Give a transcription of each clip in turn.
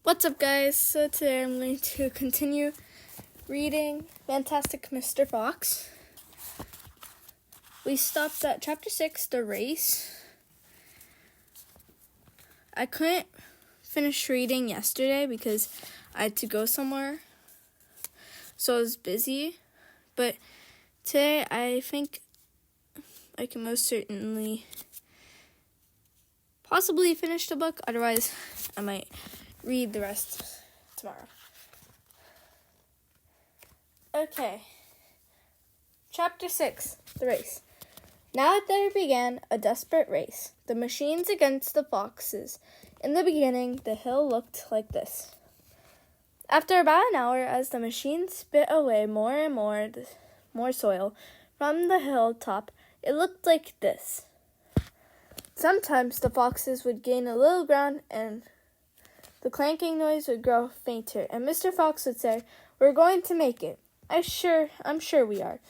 What's up, guys? So today I'm going to continue reading Fantastic Mr. Fox. We stopped at Chapter 6, The Race. I couldn't finish reading yesterday because I had to go somewhere, so I was busy. But today I think I can most certainly possibly finish the book. Otherwise, I might read the rest tomorrow. Okay. Chapter 6, The Race. Now there began a desperate race, the machines against the foxes. In the beginning, the hill looked like this. After about an hour, as the machines spit away more and more soil from the hilltop, it looked like this. Sometimes the foxes would gain a little ground and the clanking noise would grow fainter, and Mr. Fox would say, "We're going to make it. I'm sure we are."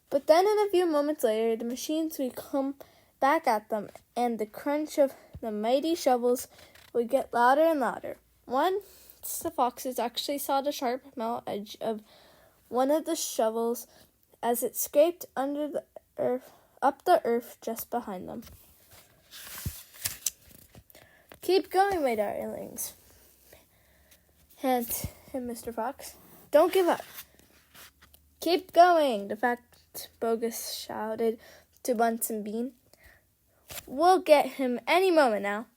But then in a few moments later, the machines would come back at them, and the crunch of the mighty shovels would get louder and louder. Once the foxes actually saw the sharp metal edge of one of the shovels as it scraped up the earth just behind them. "Keep going, my darlings," panted Mr. Fox. "Don't give up." "Keep going," the fat Bogus shouted to Bunce and Bean. "We'll get him any moment now."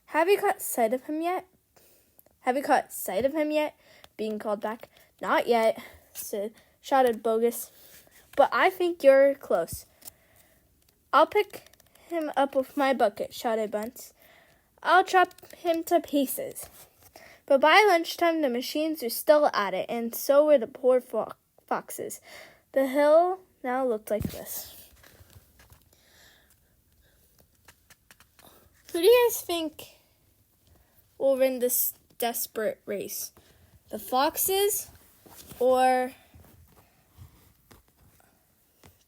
Have you caught sight of him yet?" Bean called back. "Not yet," shouted Bogus. "But I think you're close." "I'll pick him up with my bucket," shouted Bunce. "I'll chop him to pieces." But by lunchtime, the machines were still at it, and so were the poor foxes. The hill now looked like this. Who do you guys think will win this desperate race? The foxes or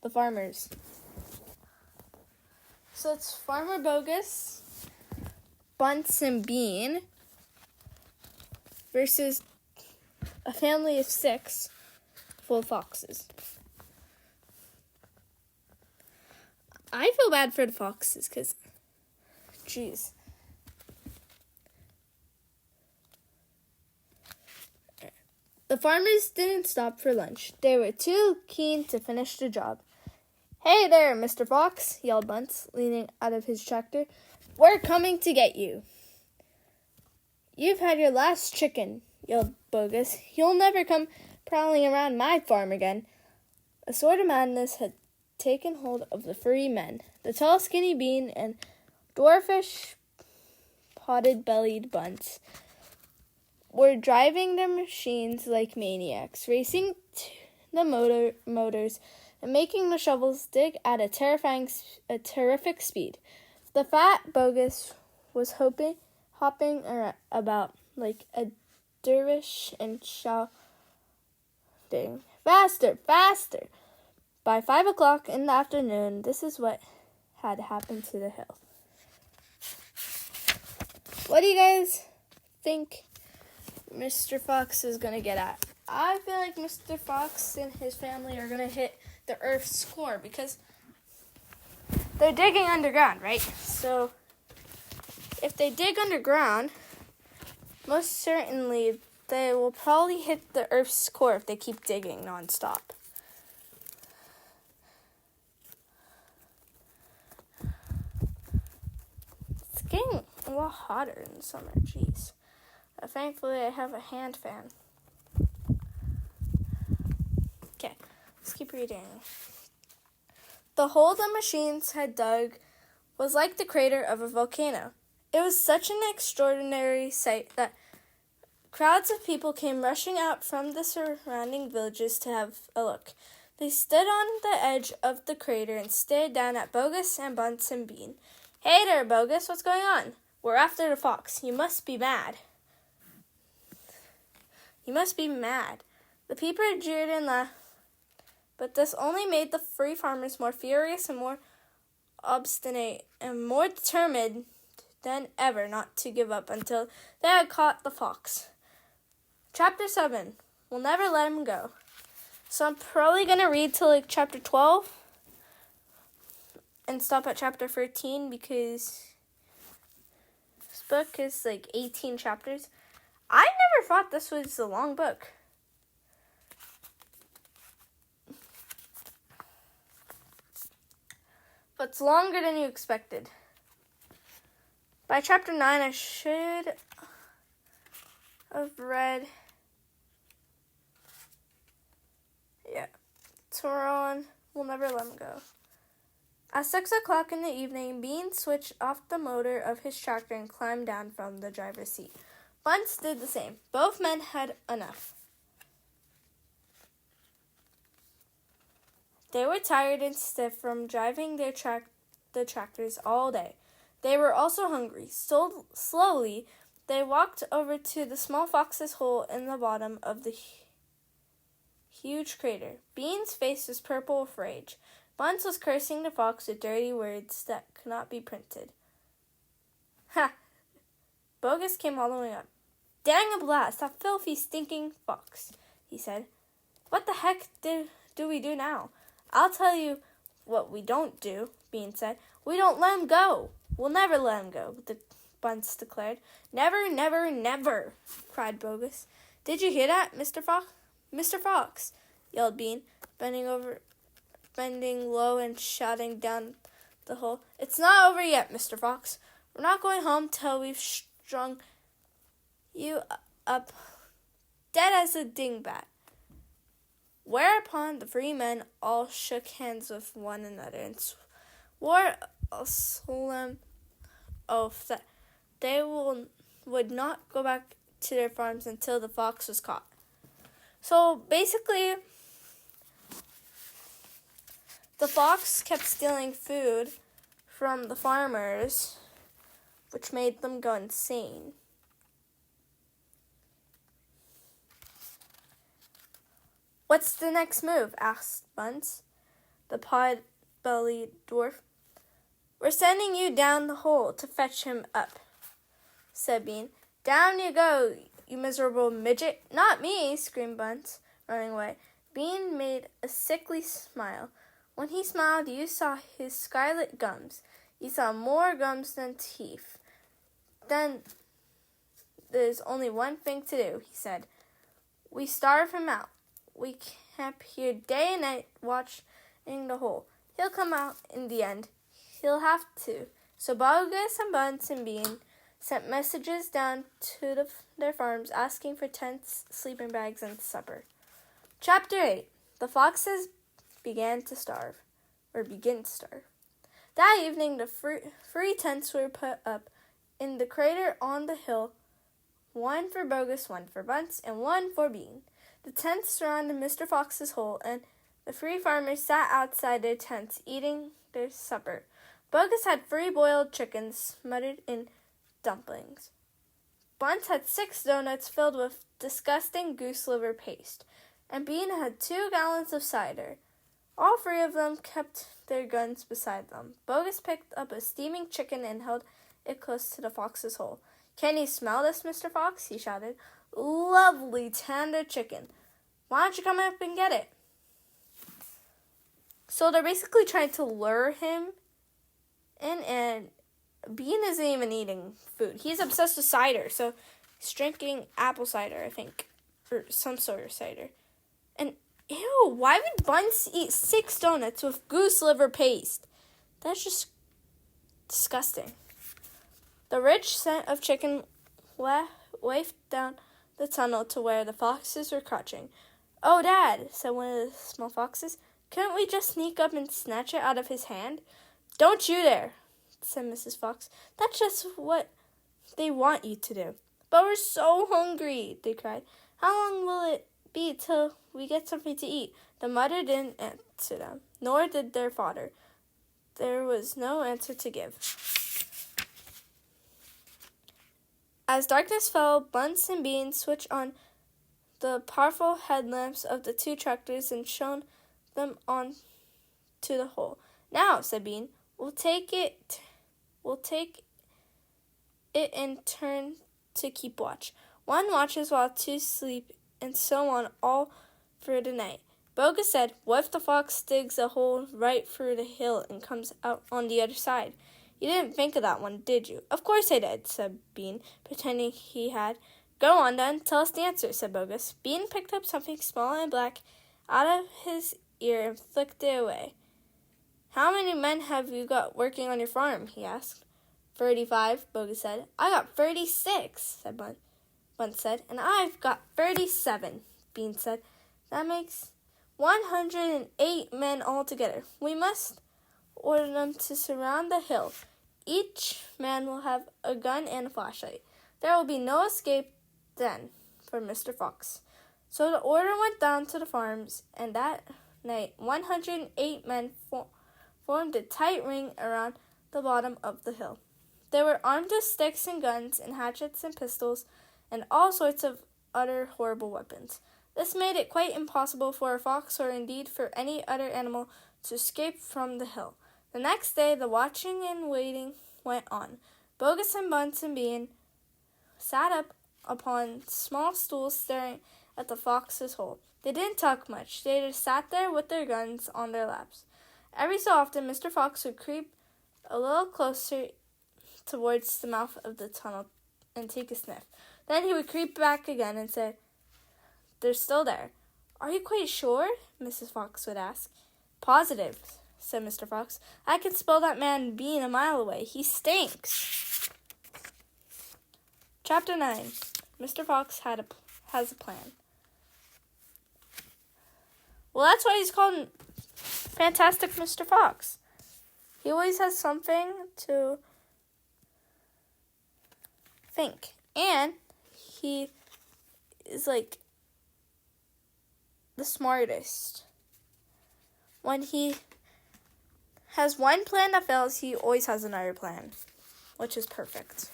the farmers? So it's Farmer Bogus, Bunce and Bean versus a family of 6 full of foxes. I feel bad for the foxes because, geez. The farmers didn't stop for lunch. They were too keen to finish the job. "Hey there, Mr. Fox," yelled Bunce, leaning out of his tractor. "We're coming to get you." "You've had your last chicken," yelled Bogus. "You'll never come prowling around my farm again." A sort of madness had taken hold of the 3 men. The tall, skinny Bean and dwarfish, potted-bellied Bunce were driving their machines like maniacs, racing the motors and making the shovels dig at a terrific speed. The fat Bogus was hopping about like a dervish and shouting, "Faster, faster!" By 5 o'clock in the afternoon, this is what had happened to the hill. What do you guys think Mr. Fox is going to get at? I feel like Mr. Fox and his family are going to hit the Earth's core because they're digging underground, right? So if they dig underground, most certainly they will probably hit the Earth's core if they keep digging nonstop. It's getting a lot hotter in the summer, jeez. Thankfully, I have a hand fan. Okay, let's keep reading. The hole the machines had dug was like the crater of a volcano. It was such an extraordinary sight that crowds of people came rushing out from the surrounding villages to have a look. They stood on the edge of the crater and stared down at Bogus and Bunce and Bean. "Hey there, Bogus, what's going on?" "We're after the fox. You must be mad." The people jeered and laughed, but this only made the 3 farmers more furious and more obstinate and more determined than ever not to give up until they had caught the fox. Chapter 7. We'll never let him go. So I'm probably going to read till chapter 12 and stop at chapter 13 because this book is 18 chapters. I never thought this was a long book. But it's longer than you expected. By chapter 9, I should have read. Yeah. Toron will never let him go. At 6 o'clock in the evening, Bean switched off the motor of his tractor and climbed down from the driver's seat. Bunce did the same. Both men had enough. They were tired and stiff from driving the tractors all day. They were also hungry. So slowly, they walked over to the small fox's hole in the bottom of the huge crater. Bean's face was purple with rage. Bunce was cursing the fox with dirty words that could not be printed. Ha! Bogus came all the way up. Dang a blast, that filthy, stinking fox, he said. What the heck do we do now? I'll tell you what we don't do, Bean said. We don't let him go. We'll never let him go, Bunce declared. Never, never, never, cried Bogus. Did you hear that, Mr. Fox? Mr. Fox, yelled Bean, bending low and shouting down the hole. It's not over yet, Mr. Fox. We're not going home till we've strung you up dead as a dingbat. Whereupon the three men all shook hands with one another and swore a solemn oath that they would not go back to their farms until the fox was caught. So basically, the fox kept stealing food from the farmers, which made them go insane. What's the next move? Asked Bunce, the pot-bellied dwarf. We're sending you down the hole to fetch him up, said Bean. Down you go, you miserable midget. Not me, screamed Bunce, running away. Bean made a sickly smile. When he smiled, you saw his scarlet gums. You saw more gums than teeth. Then there's only one thing to do, he said. We starve him out. We camp here day and night watching the hole. He'll come out in the end. He'll have to. So Bogus and Bunce and Bean sent messages down to their farms asking for tents, sleeping bags, and supper. Chapter 8. The foxes begin to starve. That evening, the three tents were put up in the crater on the hill, one for Bogus, one for Bunce, and one for Bean. The tents surrounded Mr. Fox's hole, and the three farmers sat outside their tents, eating their supper. Bogus had 3 boiled chickens smothered in dumplings. Bunce had 6 donuts filled with disgusting goose liver paste, and Bean had 2 gallons of cider. All 3 of them kept their guns beside them. Bogus picked up a steaming chicken and held it close to the fox's hole. Can you smell this, Mr. Fox? He shouted. Lovely tender chicken. Why don't you come up and get it? So they're basically trying to lure him in, and Bean isn't even eating food. He's obsessed with cider, so he's drinking apple cider, I think, or some sort of cider. And ew, why would Bunce eat 6 donuts with goose liver paste? That's just disgusting. The rich scent of chicken wafted down the tunnel to where the foxes were crouching. Oh, Dad, said one of the small foxes, couldn't we just sneak up and snatch it out of his hand? Don't you dare, said Mrs. Fox. That's just what they want you to do. But we're so hungry, they cried. How long will it be till we get something to eat? The mother didn't answer them, nor did their father. There was no answer to give. As darkness fell, Bunce and Bean switched on the powerful headlamps of the 2 tractors and shone them on to the hole. Now, said Bean, we'll take it in turn to keep watch. One watches while two sleep, and so on all through the night. Bogus said, "What if the fox digs a hole right through the hill and comes out on the other side?" "You didn't think of that one, did you?" "Of course I did," said Bean, pretending he had. "Go on, then. Tell us the answer," said Bogus. Bean picked up something small and black out of his ear and flicked it away. "How many men have you got working on your farm?" he asked. 35, Bogus said. "I got 36, said Bunce said. "And I've got 37, Bean said. "That makes 108 men altogether. We must order them to surround the hill. Each man will have a gun and a flashlight. There will be no escape then for Mr. Fox." So the order went down to the farms, and that night 108 men formed a tight ring around the bottom of the hill. They were armed with sticks and guns and hatchets and pistols and all sorts of other horrible weapons. This made it quite impossible for a fox or indeed for any other animal to escape from the hill. The next day the watching and waiting went on. Bogus and Bunce and Bean sat up upon small stools staring at the fox's hole. They didn't talk much. They just sat there with their guns on their laps. Every so often Mr. Fox would creep a little closer towards the mouth of the tunnel and take a sniff. Then he would creep back again and say, "They're still there." "Are you quite sure?" Mrs. Fox would ask. "Positive," said Mr. Fox. "I can smell that man Bean a mile away. He stinks." Chapter 9. Mr. Fox has a plan. Well, that's why he's called Fantastic Mr. Fox. He always has something to think. And he is like the smartest. When he has one plan that fails, he always has another plan, which is perfect.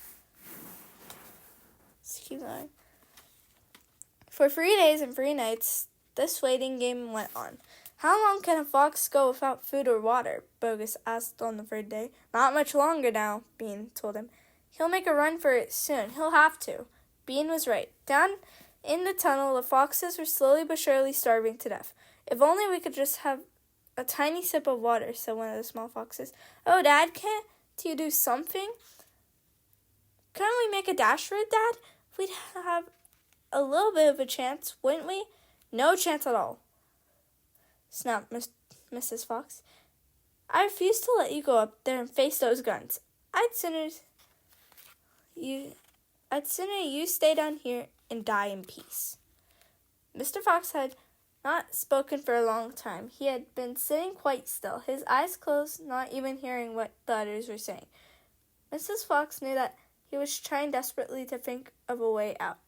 Let's keep going. For 3 days and 3 nights, this waiting game went on. "How long can a fox go without food or water?" Bogus asked on the 3rd day. "Not much longer now," Bean told him. "He'll make a run for it soon. He'll have to." Bean was right. Down in the tunnel, the foxes were slowly but surely starving to death. "If only we could just have a tiny sip of water," said one of the small foxes. "Oh, Dad, can't you do something?" "Couldn't we make a dash for it, Dad? We'd have a little bit of a chance, wouldn't we?" "No chance at all," snapped Mrs. Fox. "I refuse to let you go up there and face those guns. I'd sooner you stay down here and die in peace." Mr. Fox had not spoken for a long time. He had been sitting quite still, his eyes closed, not even hearing what the others were saying. Mrs. Fox knew that he was trying desperately to think of a way out.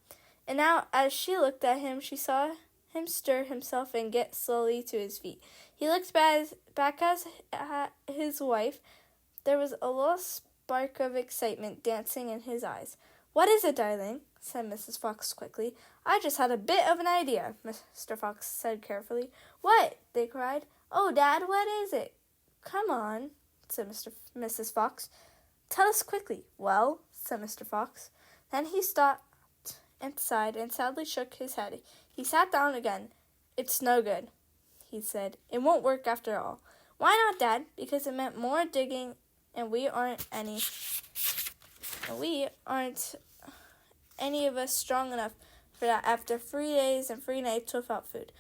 And now, as she looked at him, she saw him stir himself and get slowly to his feet. He looked back at his wife. There was a little spark of excitement dancing in his eyes. "What is it, darling?" said Mrs. Fox quickly. "I just had a bit of an idea," Mr. Fox said carefully. "What?" they cried. "Oh, Dad, what is it?" "Come on," said Mrs. Fox. "Tell us quickly." "Well," said Mr. Fox. Then he stopped and sighed and sadly shook his head. He sat down again. "It's no good," he said. "It won't work after all." "Why not, Dad?" "Because it meant more digging, and we aren't any of us strong enough for that after 3 days and 3 nights without food."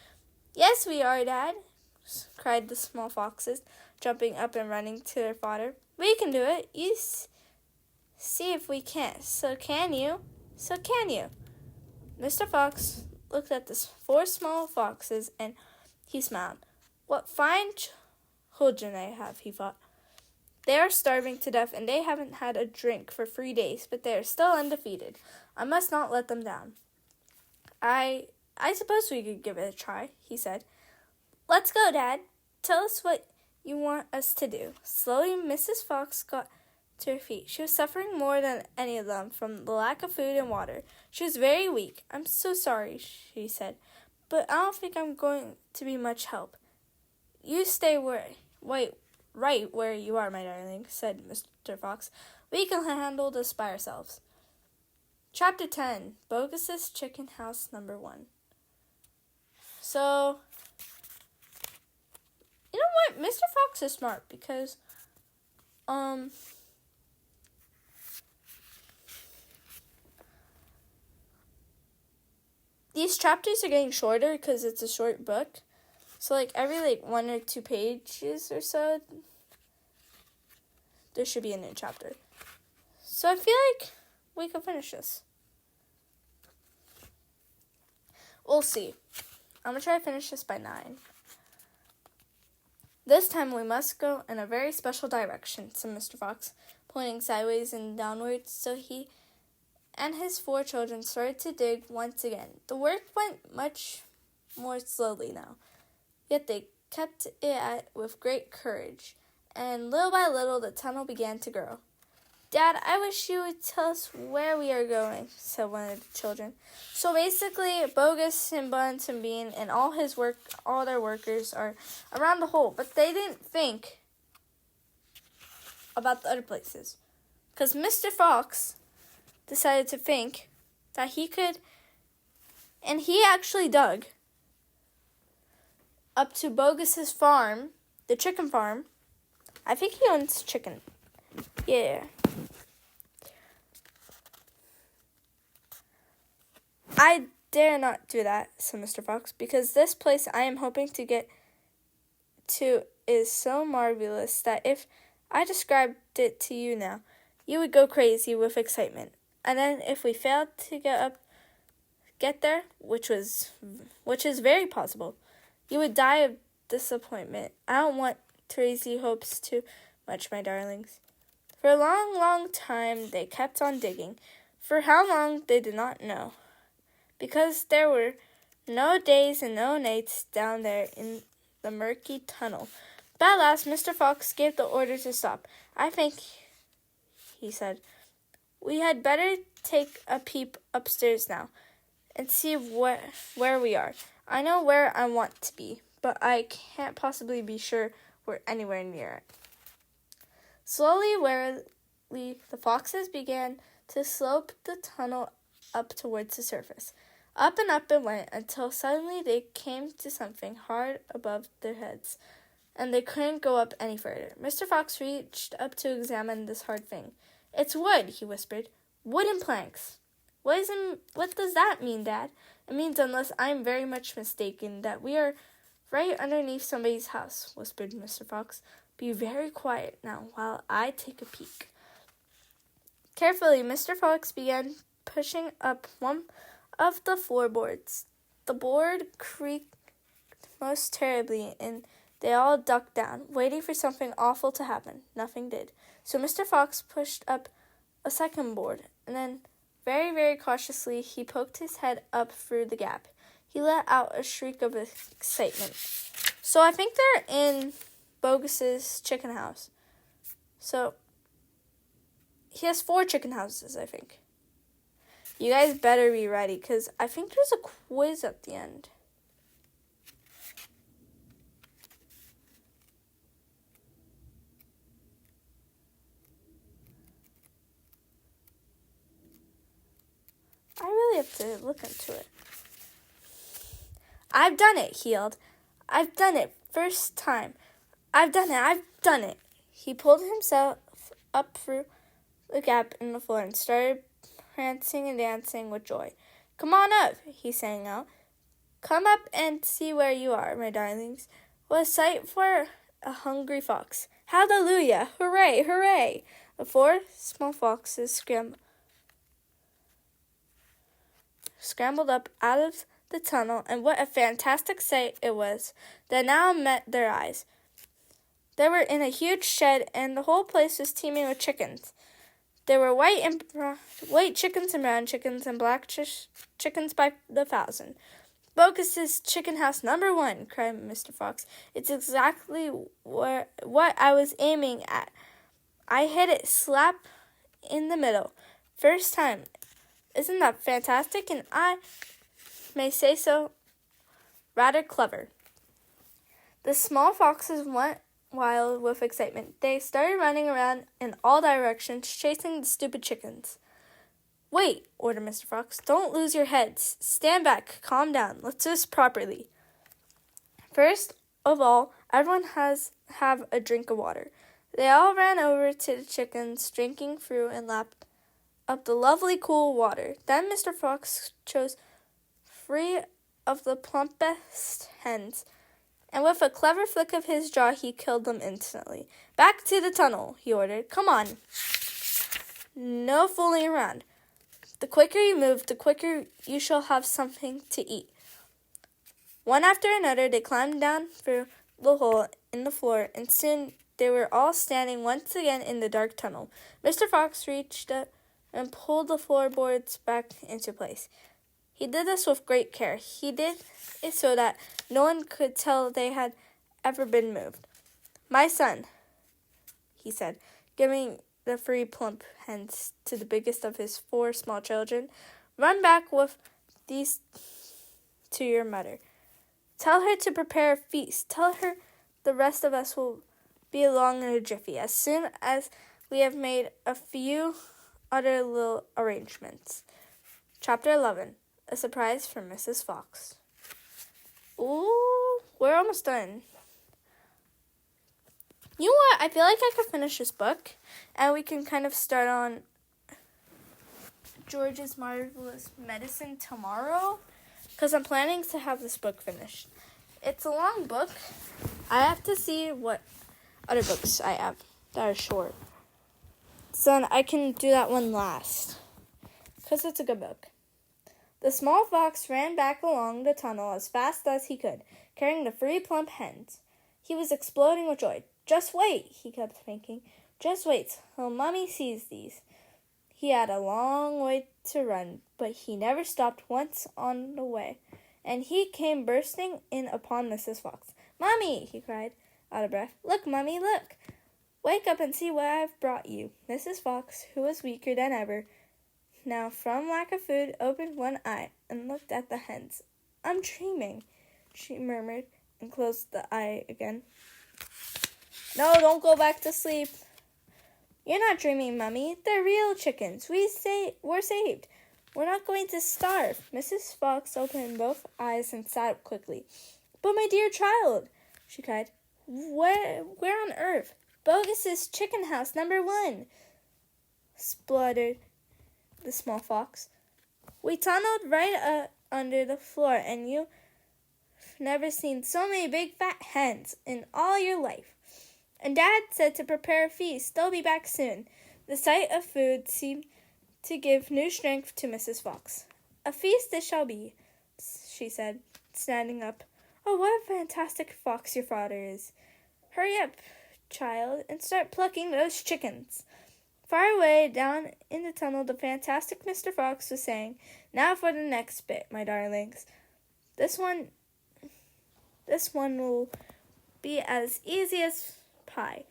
"Yes, we are, Dad," cried the small foxes, jumping up and running to their father. "We can do it. You see if we can't. So can you? So can you?" Mr. Fox looked at the 4 small foxes, and he smiled. "What fine children I have," he thought. "They are starving to death, and they haven't had a drink for 3 days, but they are still undefeated. I must not let them down." I suppose we could give it a try," he said. "Let's go, Dad. Tell us what you want us to do." Slowly, Mrs. Fox got to her feet. She was suffering more than any of them from the lack of food and water. She was very weak. "I'm so sorry," she said, "but I don't think I'm going to be much help." "You stay right where you are, my darling," said Mr. Fox. "We can handle this by ourselves." Chapter 10, Bogus's Chicken House number 1. So, you know what? Mr. Fox is smart because, these chapters are getting shorter because it's a short book. So, every, 1 or 2 pages or so, there should be a new chapter. So, I feel like we can finish this. We'll see. I'm going to try to finish this by 9. This time we must go in a very special direction, said Mr. Fox, pointing sideways and downwards. So he and his 4 children started to dig once again. The work went much more slowly now, yet they kept it at with great courage, and little by little the tunnel began to grow. Dad, I wish you would tell us where we are going, said one of the children. So basically, Bogus and Buns and Bean and all their workers are around the hole, but they didn't think about the other places. Because Mr. Fox decided to think that he could, and he actually dug up to Bogus's farm, the chicken farm. I think he owns chicken. Yeah. I dare not do that, said Mr. Fox, because this place I am hoping to get to is so marvelous that if I described it to you now, you would go crazy with excitement. And then if we failed to get there, which is very possible, you would die of disappointment. I don't want to raise your hopes too much, my darlings. For a long, long time they kept on digging. For how long they did not know, because there were no days and no nights down there in the murky tunnel. But at last Mr. Fox gave the order to stop. I think, he said, we had better take a peep upstairs now and see where we are. I know where I want to be, but I can't possibly be sure we're anywhere near it. Slowly, warily, the foxes began to slope the tunnel up towards the surface. Up and up it went until suddenly they came to something hard above their heads, and they couldn't go up any further. Mr. Fox reached up to examine this hard thing. It's wood, he whispered. Wooden planks. What does that mean, Dad? It means, unless I am very much mistaken, that we are right underneath somebody's house, whispered Mr. Fox. Be very quiet now while I take a peek. Carefully, Mr. Fox began pushing up one of the floorboards. The board creaked most terribly, and they all ducked down, waiting for something awful to happen. Nothing did. So Mr. Fox pushed up a second board, and then, very, very cautiously, he poked his head up through the gap. He let out a shriek of excitement. So I think they're in Bogus's chicken house. So he has 4 chicken houses, I think. You guys better be ready, because I think there's a quiz at the end. I really have to look into it. I've done it, he yelled. I've done it. First time. I've done it. He pulled himself up through the gap in the floor and started prancing and dancing with joy. Come on up, he sang out. Come up and see where you are, my darlings. What a sight for a hungry fox. Hallelujah! Hooray! Hooray! The 4 small foxes scrambled up out of the tunnel, and what a fantastic sight it was that now met their eyes. They were in a huge shed, and the whole place was teeming with chickens. There were white chickens and brown chickens and black chickens by the thousand. Bogus's chicken house number 1, cried Mr. Fox. It's exactly what I was aiming at. I hit it slap in the middle. First time. Isn't that fantastic? And I may say so, rather clever. The small foxes went wild with excitement. They started running around in all directions, chasing the stupid chickens. Wait, ordered Mr. Fox. Don't lose your heads. Stand back. Calm down. Let's do this properly. First of all, everyone have a drink of water. They all ran over to the chickens, drinking through and lapped up the lovely cool water. Then Mr. Fox chose 3 of the plumpest hens, and with a clever flick of his jaw, he killed them instantly. Back to the tunnel, he ordered. Come on. No fooling around. The quicker you move, the quicker you shall have something to eat. One after another, they climbed down through the hole in the floor, and soon they were all standing once again in the dark tunnel. Mr. Fox reached up and pulled the floorboards back into place. He did this with great care. He did it so that no one could tell they had ever been moved. My son, he said, giving the 3 plump hens to the biggest of his 4 small children, run back with these to your mother. Tell her to prepare a feast. Tell her the rest of us will be along in a jiffy, as soon as we have made a few other little arrangements. Chapter 11. A surprise from Mrs. Fox. Ooh, we're almost done. You know what? I feel like I could finish this book, and we can kind of start on George's Marvelous Medicine tomorrow, because I'm planning to have this book finished. It's a long book. I have to see what other books I have that are short. So then I can do that one last, because it's a good book. The small fox ran back along the tunnel as fast as he could, carrying the 3 plump hens. He was exploding with joy. Just wait, he kept thinking. Just wait till Mommy sees these. He had a long way to run, but he never stopped once on the way, and he came bursting in upon Mrs. Fox. Mommy, he cried, out of breath. Look, Mommy, look. Wake up and see what I've brought you. Mrs. Fox, who was weaker than ever, now from lack of food, opened one eye and looked at the hens. I'm dreaming, she murmured, and closed the eye again. No, don't go back to sleep. You're not dreaming, Mummy. They're real chickens. We're saved. We're not going to starve. Mrs. Fox opened both eyes and sat up quickly. But my dear child, she cried, where on earth? Bogus's chicken house number 1, spluttered the small fox. We tunneled right under the floor, and you've never seen so many big fat hens in all your life. And Dad said to prepare a feast. They'll be back soon. The sight of food seemed to give new strength to Mrs. Fox. A feast it shall be, she said, standing up. Oh, what a fantastic fox your father is. Hurry up, child, and start plucking those chickens. Far away down in the tunnel, the fantastic Mr. Fox was saying, Now for the next bit, my darlings. This one will be as easy as pie.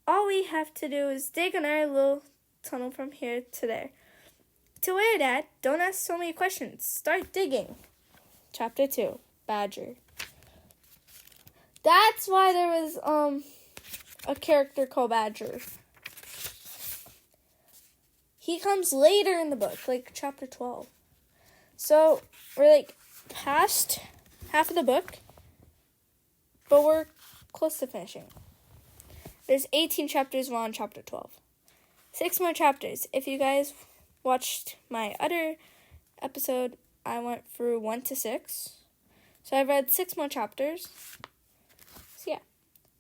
All we have to do is dig another little tunnel from here to there. To where, Dad? Don't ask so many questions. Start digging. Chapter 2. Badger. That's why there was a character called Badger. He comes later in the book, like chapter 12. So we're like past half of the book, but we're close to finishing. There's 18 chapters, we're on chapter 12. 6 more chapters. If you guys watched my other episode, I went through 1 to 6. So I've read 6 more chapters. So yeah.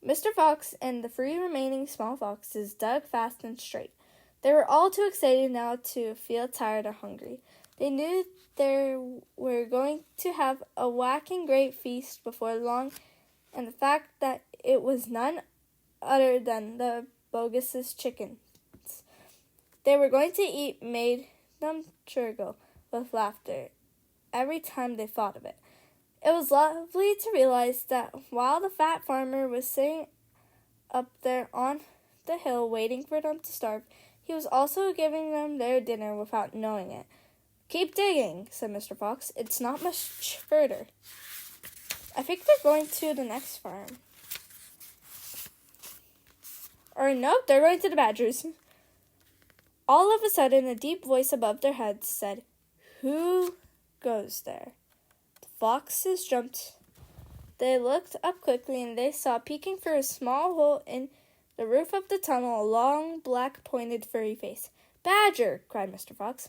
Mr. Fox and the 3 remaining small foxes dug fast and straight. They were all too excited now to feel tired or hungry. They knew they were going to have a whacking great feast before long, and the fact that it was none other than the Bogus's chickens they were going to eat made them gurgle with laughter every time they thought of it. It was lovely to realize that while the fat farmer was sitting up there on the hill waiting for them to starve, he was also giving them their dinner without knowing it. Keep digging, said Mr. Fox. It's not much further. I think they're going to the next farm. Or nope, they're going to the Badgers. All of a sudden, a deep voice above their heads said, "Who goes there?" The foxes jumped. They looked up quickly, and they saw, peeking through a small hole in the roof of the tunnel, a long, black, pointed, furry face. "Badger!" cried Mr. Fox.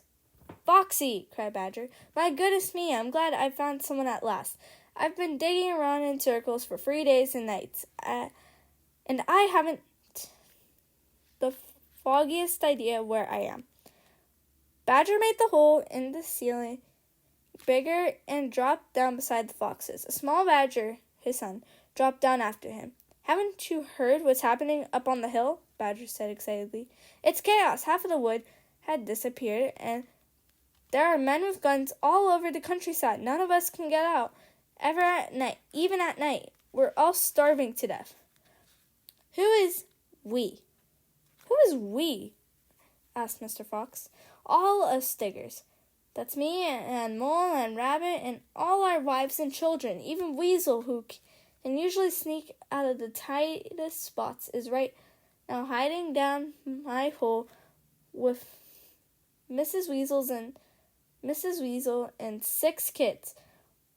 "Foxy!" cried Badger. "My goodness me, I'm glad I found someone at last. I've been digging around in circles for 3 days and nights, and I haven't the foggiest idea where I am." Badger made the hole in the ceiling bigger and dropped down beside the foxes. A small badger, his son, dropped down after him. "Haven't you heard what's happening up on the hill?" Badger said excitedly. "It's chaos. Half of the wood had disappeared, and there are men with guns all over the countryside. None of us can get out, ever at night, even at night. We're all starving to death." "Who is we?" "Who is we?" asked Mr. Fox. "All us diggers. That's me and Mole and Rabbit and all our wives and children. Even Weasel, who can usually sneak out of the tightest spots, is right now hiding down my hole with Mrs. Weasel and 6 kids.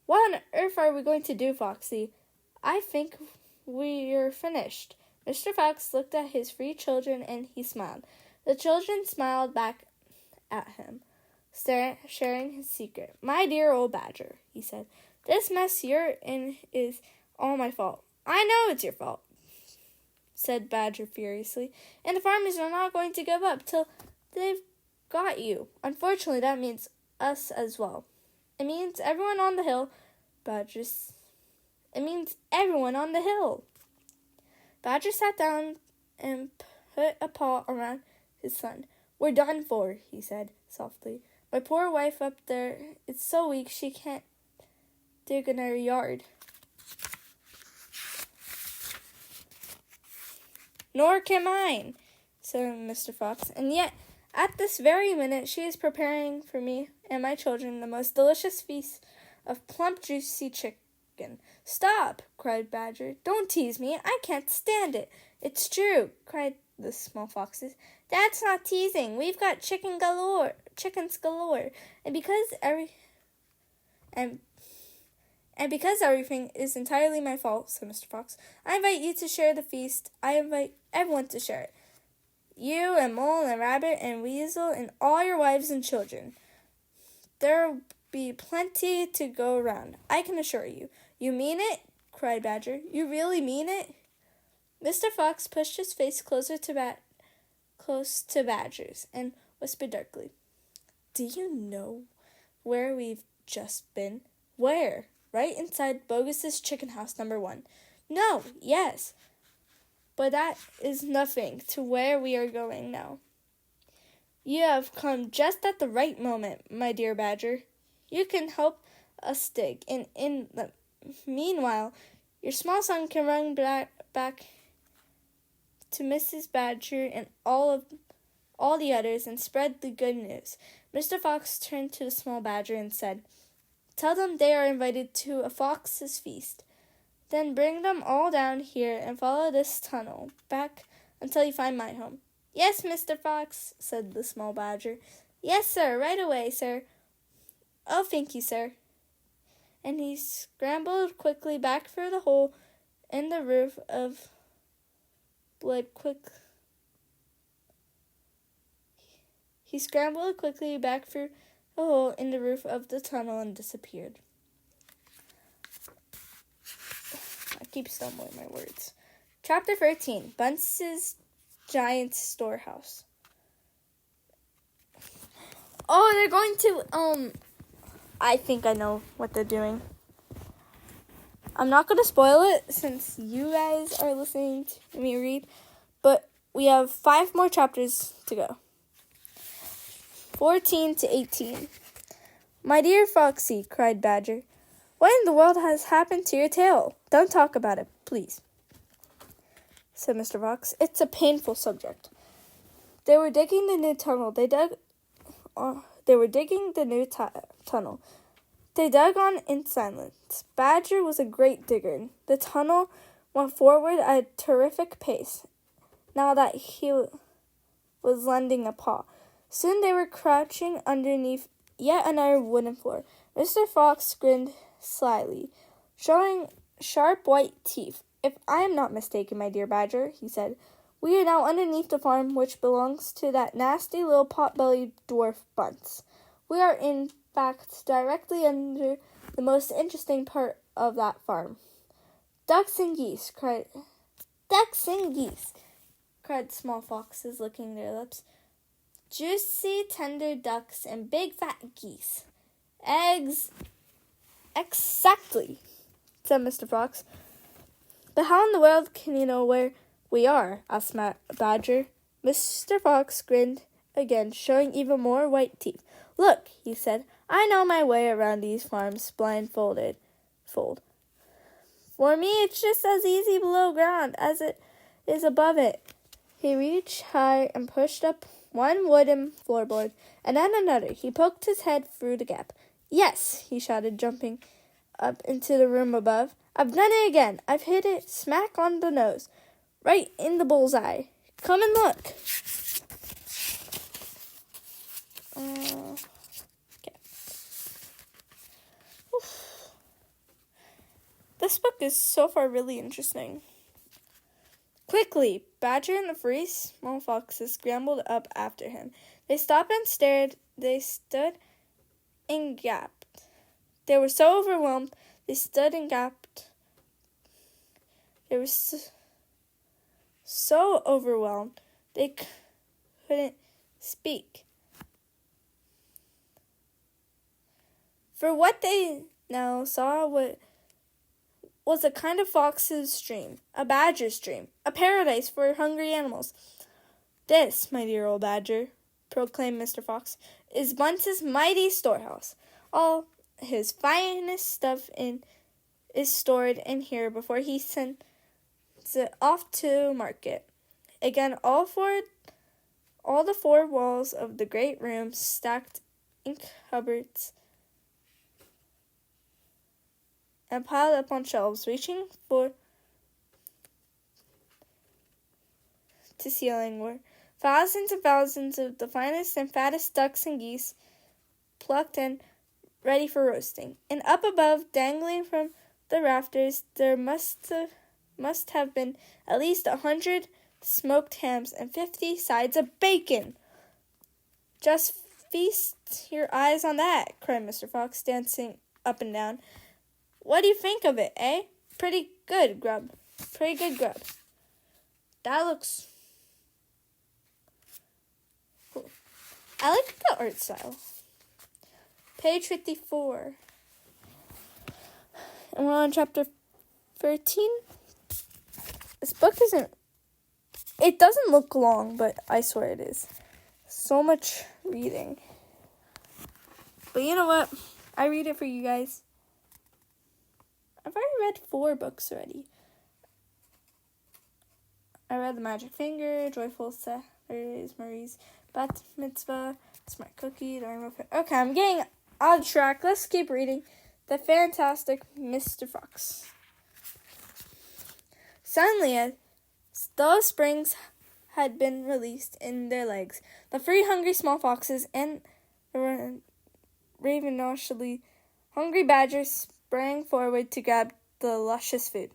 What on earth are we going to do, Foxy? I think we're finished." Mr. Fox looked at his 3 children and he smiled. The children smiled back at him, sharing his secret. "My dear old Badger," he said, "this mess you're in is all my fault." "I know it's your fault," said Badger furiously, "and the farmers are not going to give up till they've got you. Unfortunately, that means us as well. It means everyone on the hill, It means everyone on the hill." Badger sat down and put a paw around his son. "We're done for," he said softly. "My poor wife up there is so weak she can't dig in our yard." "Nor can mine," said Mr. Fox, "and yet at this very minute she is preparing for me and my children the most delicious feast of plump, juicy chicken." "Stop!" cried Badger. "Don't tease me. I can't stand it." "It's true," cried the small foxes. "That's not teasing. We've got chickens galore, and because everything is entirely my fault," said Mr. Fox, "I invite you to share the feast. I invite everyone to share it. You and Mole and Rabbit and Weasel and all your wives and children. There'll be plenty to go around, I can assure you." "You mean it?" cried Badger. "You really mean it?" Mr. Fox pushed his face close to Badger's and whispered darkly, "Do you know where we've just been?" "Where?" "Right inside Bogus's chicken house number 1. "No, yes, but that is nothing to where we are going now." "You have come just at the right moment, my dear Badger. You can help us dig, and in the meanwhile, your small son can run back to Mrs. Badger and all the others and spread the good news." Mr. Fox turned to the small badger and said, "Tell them they are invited to a fox's feast. Then bring them all down here and follow this tunnel back until you find my home." "Yes, Mr. Fox," said the small badger. "Yes, sir, right away, sir." "Oh, thank you, sir." And he scrambled quickly back through the hole in the roof of He scrambled quickly back through the hole in the roof of the tunnel and disappeared. I keep stumbling my words. Chapter 13, Bunce's Giant Storehouse. Oh, they're going to, I think I know what they're doing. I'm not going to spoil it since you guys are listening to me read, but we have 5 more chapters to go. 14 to 18. "My dear Foxy," cried Badger, "what in the world has happened to your tail? Don't talk about it, please," said Mr. Fox. "It's a painful subject." They were digging the new tunnel. They dug on in silence. Badger was a great digger. The tunnel went forward at a terrific pace, now that he was lending a paw. Soon they were crouching underneath yet another wooden floor. Mr. Fox grinned slyly, showing sharp white teeth. "If I am not mistaken, my dear Badger," he said, "we are now underneath the farm which belongs to that nasty little pot-bellied dwarf Bunce. We are, in fact, directly under the most interesting part of that farm." "Ducks and geese," cried small foxes, licking their lips. "Juicy, tender ducks and big, fat geese. Exactly," said Mr. Fox. "But how in the world can you know where we are?" asked Badger. Mr. Fox grinned again, showing even more white teeth. "Look," he said, "I know my way around these farms blindfolded. For me, it's just as easy below ground as it is above it." He reached high and pushed up one wooden floorboard, and then another. He poked his head through the gap. "Yes," he shouted, jumping up into the room above. "I've done it again. I've hit it smack on the nose, right in the bull's eye. Come and look." Okay. Oof. This book is so far really interesting. Quickly, Badger and the 3 small foxes scrambled up after him. They stopped and stared. They stood and gaped. They were so overwhelmed. They stood and gaped. They were so overwhelmed they couldn't speak. For what they now saw was a kind of fox's dream, a badger's dream, a paradise for hungry animals. "This, my dear old Badger," proclaimed Mr. Fox, "is Bunce's mighty storehouse. All his finest stuff is stored in here before he sends it off to market. Again, all the 4 walls of the great room stacked in cupboards and piled up on shelves, reaching to ceiling, were thousands and thousands of the finest and fattest ducks and geese, plucked and ready for roasting. And up above, dangling from the rafters, there must have been at least 100 smoked hams and 50 sides of bacon. "Just feast your eyes on that," cried Mr. Fox, dancing up and down. "What do you think of it, eh? Pretty good grub. That looks cool. I like the art style." Page 54. And we're on chapter 13. This book it doesn't look long, but I swear it is. So much reading. But you know what? I read it for you guys. I've already read 4 books already. I read The Magic Finger, Joyful Saturdays, Marie's Bat Mitzvah, Smart Cookie, The Rainbow Fair. Okay, I'm getting on track. Let's keep reading. The Fantastic Mr. Fox. Suddenly, as though springs had been released in their legs, the 3 hungry small foxes and the ravenously hungry badgers sprang forward to grab the luscious food.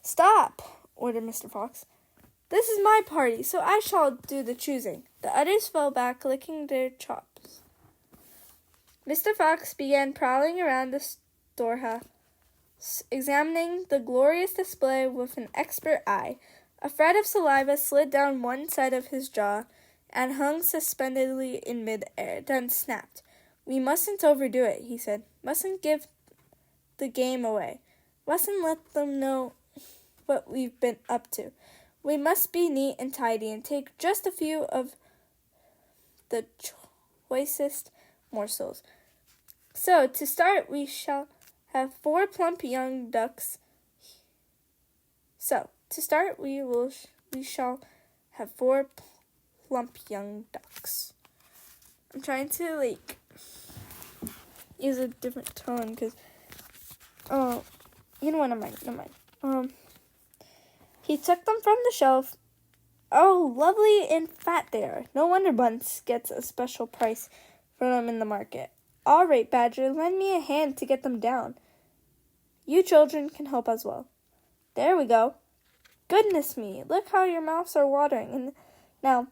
"Stop," ordered Mr. Fox. "This is my party, so I shall do the choosing." The others fell back, licking their chops. Mr. Fox began prowling around the storehouse, examining the glorious display with an expert eye. A thread of saliva slid down one side of his jaw and hung suspendedly in mid-air, then snapped. "We mustn't overdo it," he said. "Mustn't give the game away. Mustn't let them know what we've been up to. We must be neat and tidy and take just a few of the choicest morsels. So, to start, we shall have 4 plump young ducks. We shall have 4 plump young ducks." I'm trying to use a different tone because you know what, never mind. He took them from the shelf Oh, lovely and fat they are. No wonder Bunce gets a special price for them in the market. All right, Badger, lend me a hand to get them down. You children can help as well. There we go. Goodness me, look how your mouths are watering. And now,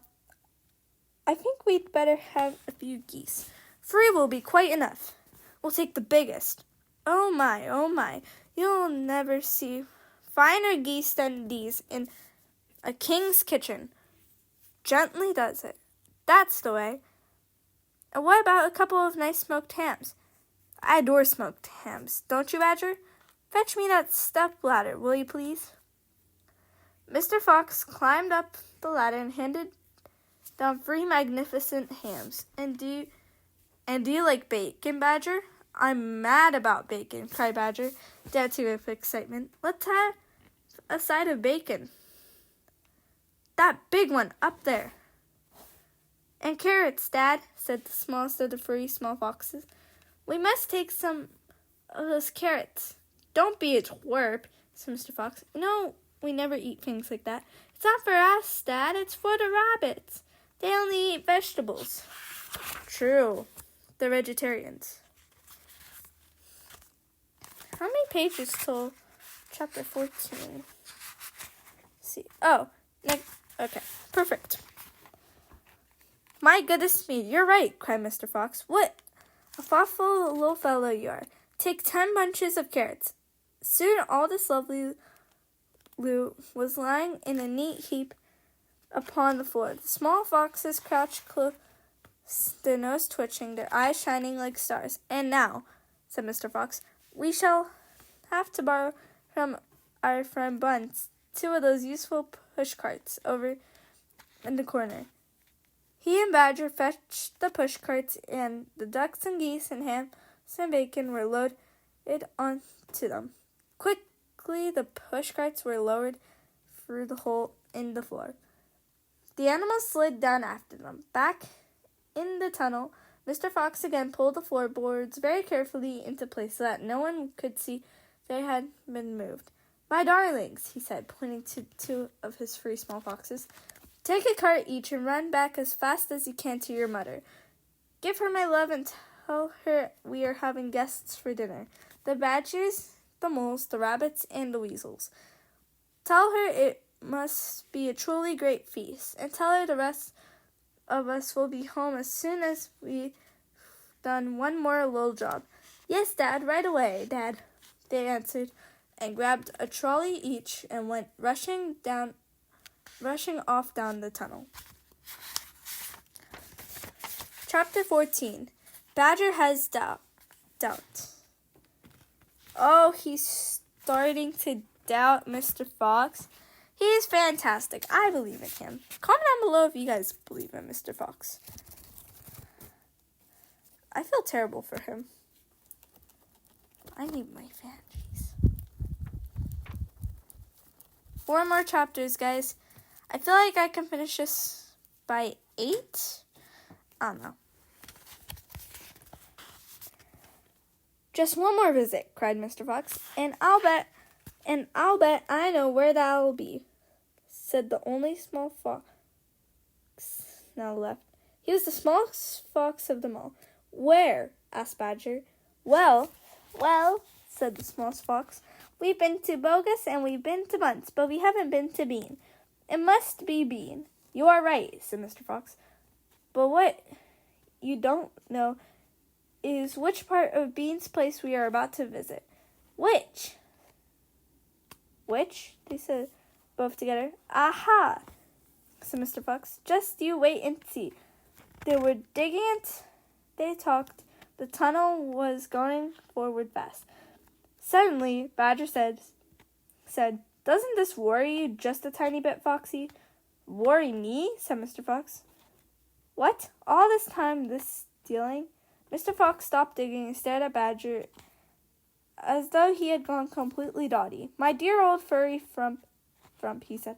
I think we'd better have a few geese. 3 will be quite enough. We'll take the biggest. Oh my, you'll never see finer geese than these in a king's kitchen. Gently does it. That's the way. And what about a couple of nice smoked hams? I adore smoked hams, don't you, Badger? Fetch me that step ladder, will you please? Mr. Fox climbed up the ladder and handed down 3 magnificent hams. And do you like bacon, Badger? I'm mad about bacon, cried Badger, dancing with excitement. Let's have a side of bacon. That big one up there. And carrots, Dad, said the smallest of the 3 small foxes. We must take some of those carrots. Don't be a twerp, said Mr. Fox. No, we never eat things like that. It's not for us, Dad. It's for the rabbits. They only eat vegetables. True. They're vegetarians. How many pages till chapter 14? Let's see. Oh, okay. Perfect. My goodness me, you're right, cried Mr. Fox. What a thoughtful little fellow you are. Take 10 bunches of carrots. Soon all this lovely loot was lying in a neat heap upon the floor. The small foxes crouched close, their nose twitching, their eyes shining like stars. And now, said Mr. Fox, we shall have to borrow from our friend Bunce 2 of those useful push carts over in the corner. He and Badger fetched the push carts, and the ducks and geese and hams and bacon were loaded onto them. Quickly, the push carts were lowered through the hole in the floor. The animals slid down after them. Back in the tunnel, Mr. Fox again pulled the floorboards very carefully into place so that no one could see they had been moved. My darlings, he said, pointing to 2 of his 3 small foxes, take a cart each and run back as fast as you can to your mother. Give her my love and tell her we are having guests for dinner. The badgers, the moles, the rabbits, and the weasels. Tell her it must be a truly great feast, and tell her the rest of us will be home as soon as we've done one more little job. Yes, Dad, right away, Dad, they answered, and grabbed a trolley each and went rushing off down the tunnel. Chapter 14. Badger has doubt. Oh, he's starting to doubt Mr. Fox. He is fantastic. I believe in him. Comment down below if you guys believe in Mr. Fox. I feel terrible for him. I need my fancies. 4 more chapters, guys. I feel like I can finish this by 8. I don't know. Just one more visit, cried Mr. Fox, and I'll bet I know where that'll be, said the only small fox now left. He was the smallest fox of them all. Where? Asked Badger. Well, said the smallest fox. We've been to Bogus and we've been to Bunce, but we haven't been to Bean. It must be Bean. You are right, said Mr. Fox. But what you don't know is which part of Bean's place we are about to visit. Which? They said both together. Aha, said Mr. Fox. Just you wait and see. They were digging it. They talked. The tunnel was going forward fast. Suddenly, Badger said, Doesn't this worry you just a tiny bit, Foxy? Worry me? Said Mr. Fox. What? All this time, this stealing? Mr. Fox stopped digging and stared at Badger as though he had gone completely dotty. My dear old furry Frump, he said.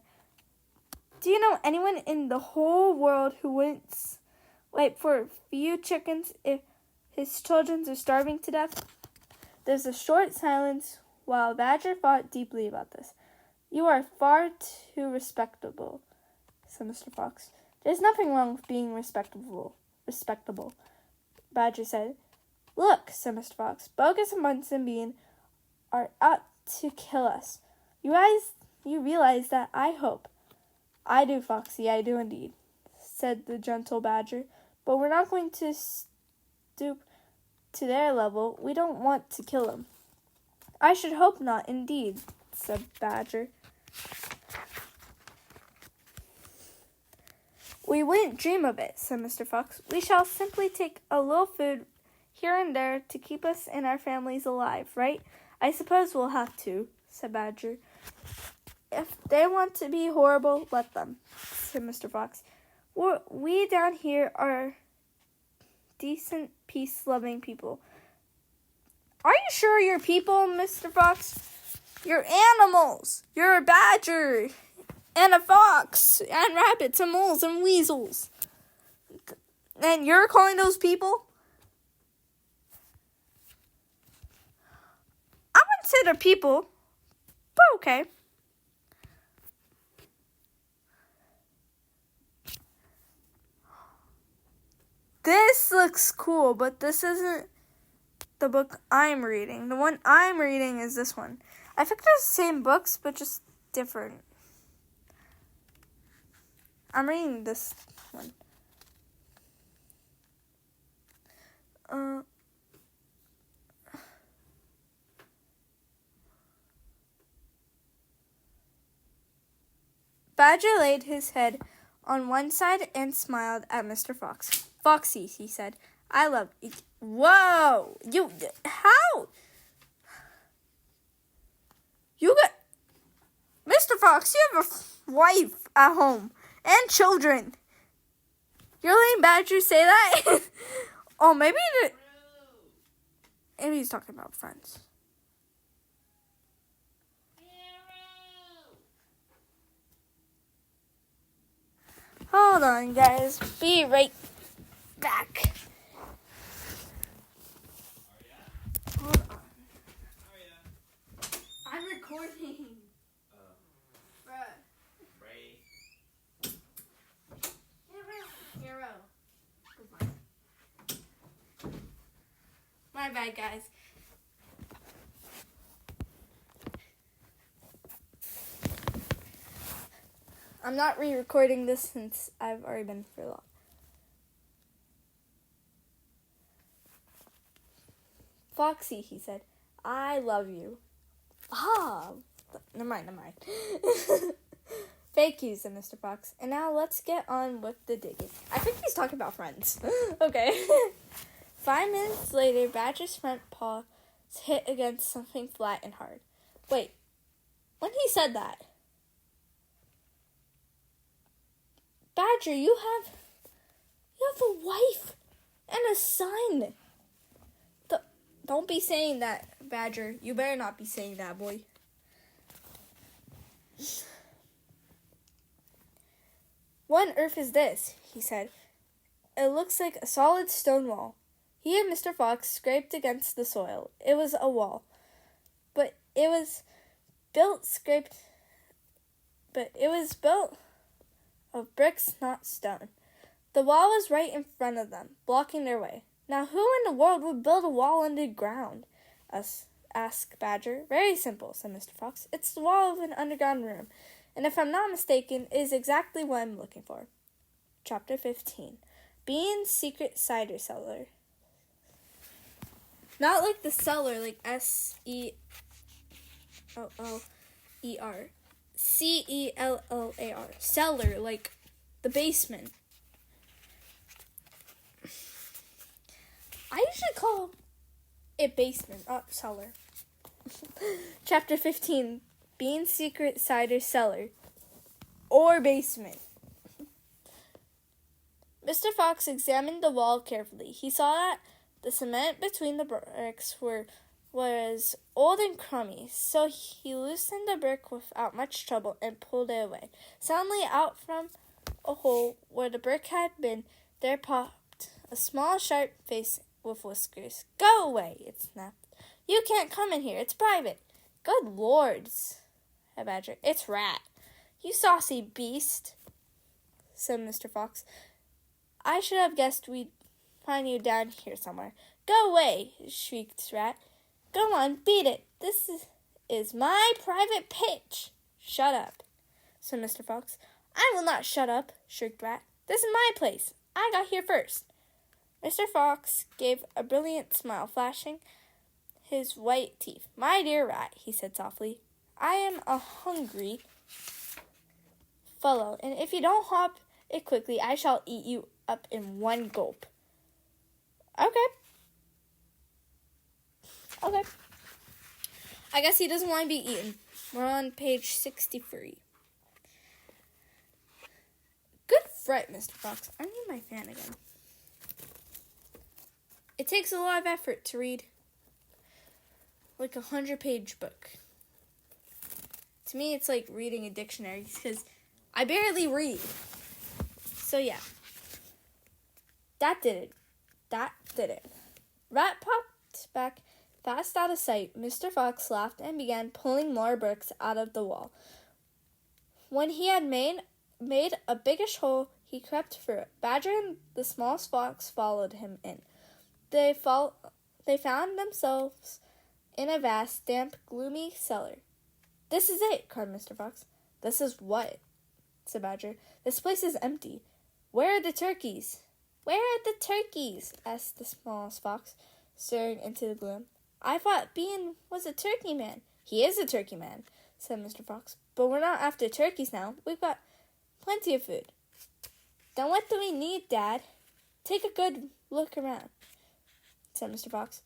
Do you know anyone in the whole world who wouldn't wait for a few chickens if his children are starving to death? There's a short silence while Badger thought deeply about this. You are far too respectable, said Mr. Fox. There's nothing wrong with being respectable, Badger said. Look, said Mr. Fox, Bogus and Bunsen Bean are out to kill us. You realize that, I hope. I do, Foxy, I do indeed, said the gentle Badger. But we're not going to stoop to their level. We don't want to kill them. I should hope not, indeed, said Badger. We wouldn't dream of it, said Mr. Fox. We shall simply take a little food here and there to keep us and our families alive, right? I suppose we'll have to, said Badger. If they want to be horrible, let them, said Mr. Fox. We down here are decent, peace-loving people. Are you sure you're people, Mr. Fox? You're animals. You're a badger and a fox and rabbits and moles and weasels. And you're calling those people? I wouldn't say they're people, but okay. This looks cool, but this isn't the book I'm reading. The one I'm reading is this one. I think they're the same books, but just different. I'm reading this one. Badger laid his head on one side and smiled at Mr. Fox. Foxy, he said, I love you. Whoa! How? You got... Mr. Fox, you have a wife at home and children. You're letting Badger say that? Oh, maybe he's talking about friends. Hold on, guys. Be right back. Hold on. I'm recording. Hero. My bad, guys. I'm not re-recording this since I've already been for a lot. Foxy, he said, I love you. Never mind. Thank you, said Mr. Fox. And now let's get on with the digging. I think he's talking about friends. Okay. 5 minutes later, Badger's front paw hit against something flat and hard. Wait, when he said that? Badger, you have a wife and a son. Don't be saying that, Badger. You better not be saying that, boy. What on earth is this? He said. It looks like a solid stone wall. He and Mr. Fox scraped against the soil. It was a wall, but it was built of bricks, not stone. The wall was right in front of them, blocking their way. Now, who in the world would build a wall underground? Asked Badger. Very simple, said Mr. Fox. It's the wall of an underground room, and if I'm not mistaken, it is exactly what I'm looking for. Chapter 15. Bean's Secret Cider Cellar. Not like the cellar, like Cellar. Cellar, cellar, like the basement. I usually call it basement, not cellar. Chapter 15, Bean's Secret Cider Cellar, or basement. Mr. Fox examined the wall carefully. He saw that the cement between the bricks was old and crummy, so he loosened the brick without much trouble and pulled it away. Suddenly, out from a hole where the brick had been, there popped a small, sharp face with whiskers. Go away, it snapped. You can't come in here. It's private. Good lords, said Badger. It's Rat. You saucy beast. said Mr. Fox. "I should have guessed we'd find you down here somewhere." "Go away," shrieked Rat. "Go on, beat it. This is my private pitch." "Shut up," said Mr. Fox. "I will not shut up," shrieked Rat. "This is my place. I got here first." Mr. Fox gave a brilliant smile, flashing his white teeth. "My dear Rat," he said softly, "I am a hungry fellow, and if you don't hop it quickly, I shall eat you up in one gulp." Okay. I guess he doesn't want to be eaten. We're on page 63. Good fright, Mr. Fox. I need my fan again. It takes a lot of effort to read like a 100-page book. To me, it's like reading a dictionary because I barely read. So yeah, that did it. Rat popped back fast out of sight. Mr. Fox laughed and began pulling more bricks out of the wall. When he had made a biggish hole, he crept through it. Badger and the smallest fox followed him in. They found themselves in a vast, damp, gloomy cellar. "This is it," cried Mr. Fox. "This is what?" said Badger. "This place is empty. Where are the turkeys?" "Where are the turkeys?" asked the smallest fox, staring into the gloom. "I thought Bean was a turkey man." "He is a turkey man," said Mr. Fox. "But we're not after turkeys now. We've got plenty of food." "Then what do we need, Dad?" "Take a good look around," said Mr. Fox.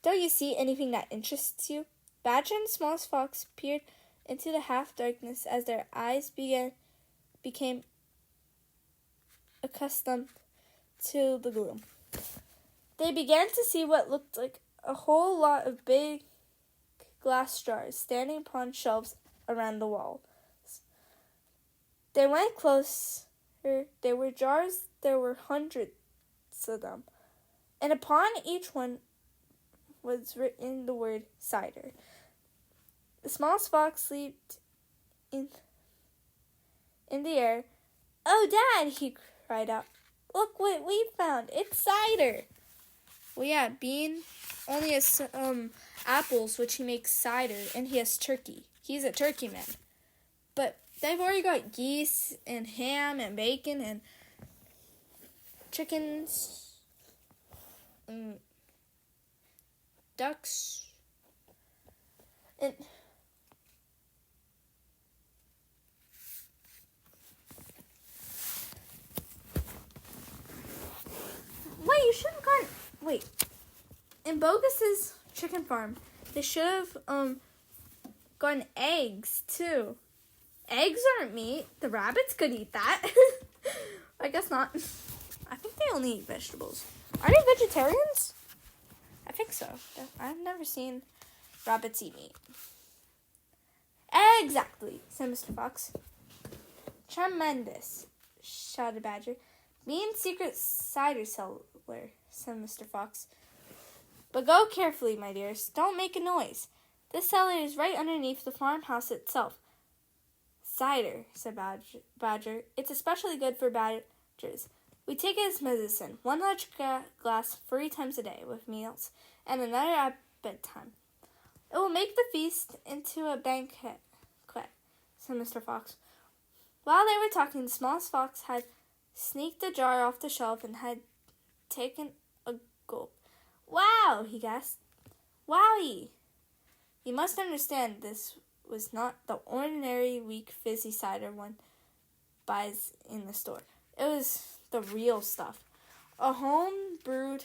"Don't you see anything that interests you?" Badger and the smallest fox peered into the half-darkness as their eyes became accustomed to the gloom. They began to see what looked like a whole lot of big glass jars standing upon shelves around the walls. They went closer. They were jars. There were hundreds of them, and upon each one was written the word cider. The smallest fox leaped in the air. "Oh, Dad!" he cried out. "Look what we found! It's cider!" "Well, yeah, Bean only has apples, which he makes cider, and he has turkey. He's a turkey man. But they've already got geese and ham and bacon and chickens and ducks and you should have gone. Wait, in Bogus's chicken farm, they should have gotten eggs too. Eggs aren't meat. The rabbits could eat that. I guess not. I think they only eat vegetables. Are they vegetarians? I think so. I've never seen rabbits eat meat. "Exactly," said Mr. Fox. "Tremendous," shouted Badger. "Bean's secret cider cellar," said Mr. Fox. "But go carefully, my dears. Don't make a noise. This cellar is right underneath the farmhouse itself." "Cider," said Badger. "It's especially good for badgers. We take it as medicine. One large glass 3 times a day with meals, and another at bedtime. It will make the feast into a banquet," said Mr. Fox. While they were talking, the smallest fox had sneaked a jar off the shelf and had taken a gulp. "Wow!" he gasped. "Wowie!" You must understand this was not the ordinary weak fizzy cider one buys in the store. It was the real stuff. A home-brewed,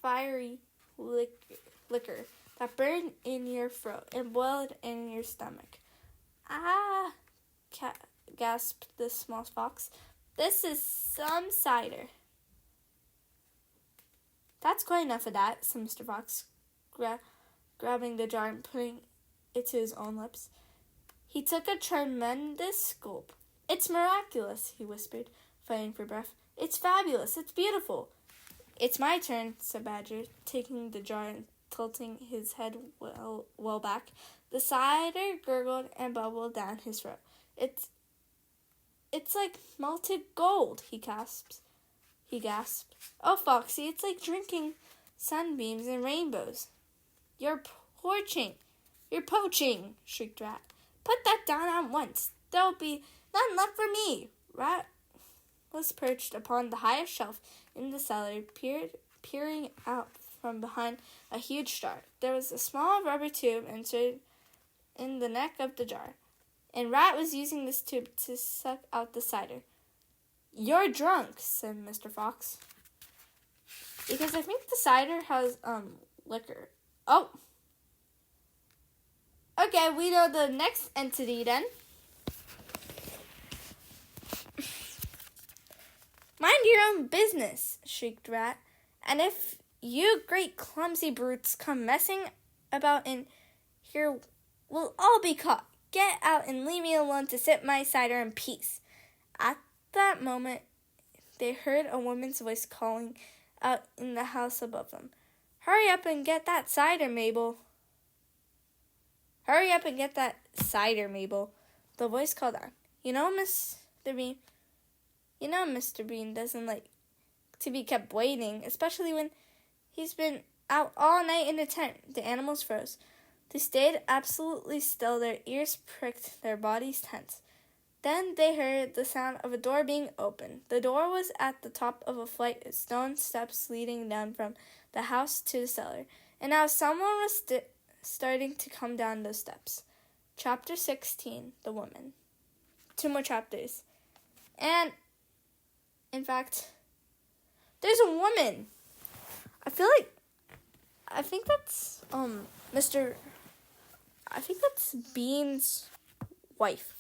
fiery liquor that burned in your throat and boiled in your stomach. "Ah!" gasped the small fox. "This is some cider." "That's quite enough of that," said Mr. Fox, grabbing the jar and putting it to his own lips. He took a tremendous gulp. "It's miraculous," he whispered, fighting for breath. "It's fabulous. It's beautiful." "It's my turn," said Badger, taking the jar and tilting his head well back. The cider gurgled and bubbled down his throat. It's like melted gold, he gasped. Oh, Foxy, it's like drinking sunbeams and rainbows. You're poaching, shrieked Rat. Put that down at once. There'll be none left for me. Rat was perched upon the highest shelf in the cellar, peering out from behind a huge jar. There was a small rubber tube inserted in the neck of the jar, and Rat was using this tube to suck out the cider. You're drunk, said Mr. Fox. Because I think the cider has liquor. Oh. Okay, we know the next entity then. Mind your own business, shrieked Rat. And if you great clumsy brutes come messing about in here, we'll all be caught. Get out and leave me alone to sip my cider in peace. At that moment, they heard a woman's voice calling out in the house above them. Hurry up and get that cider, Mabel. Hurry up and get that cider, Mabel. The voice called out. Mr. Bean doesn't like to be kept waiting, especially when he's been out all night in the tent. The animals froze. They stayed absolutely still, their ears pricked, their bodies tense. Then they heard the sound of a door being opened. The door was at the top of a flight of stone steps leading down from the house to the cellar, and now someone was starting to come down those steps. Chapter 16, The Woman. 2 more chapters. And, in fact, there's a woman. I think that's Bean's wife.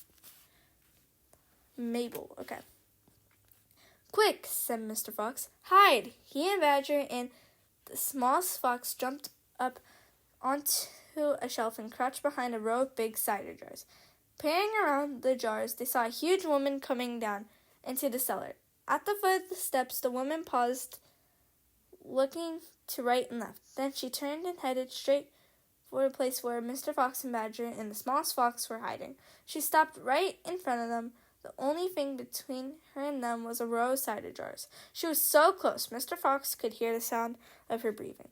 Mabel, okay. Quick, said Mr. Fox. Hide. He and Badger and the smallest fox jumped up onto a shelf and crouched behind a row of big cider jars. Peering around the jars, they saw a huge woman coming down into the cellar. At the foot of the steps, the woman paused, looking to right and left. Then she turned and headed straight for the place where Mr. Fox and Badger and the smallest fox were hiding. She stopped right in front of them. The only thing between her and them was a row of cider jars. She was so close, Mr. Fox could hear the sound of her breathing.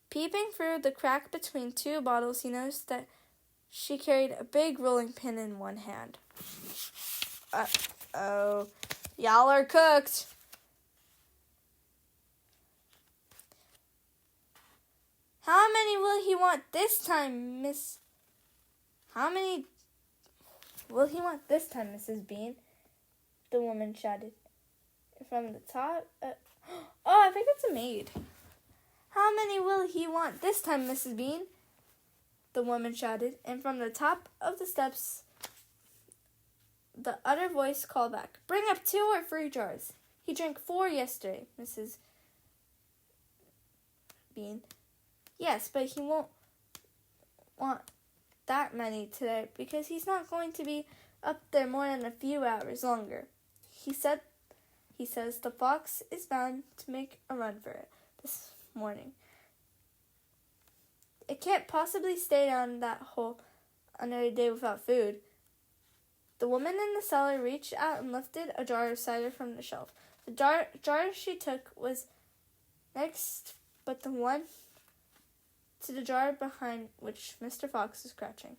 Peeping through the crack between 2 bottles, he noticed that she carried a big rolling pin in one hand. Uh-oh. Y'all are cooked. How many will he want this time, Miss? How many will he want this time, Mrs. Bean? The woman shouted. From the top. I think it's a maid. How many will he want this time, Mrs. Bean? The woman shouted, and from the top of the steps, the other voice called back. Bring up 2 or 3 jars. He drank 4 yesterday, Mrs. Bean. Yes, but he won't want that many today because he's not going to be up there more than a few hours longer. He says the fox is bound to make a run for it this morning. It can't possibly stay down that hole another day without food. The woman in the cellar reached out and lifted a jar of cider from the shelf. The jar she took was next but the one to the jar behind which Mr. Fox was crouching.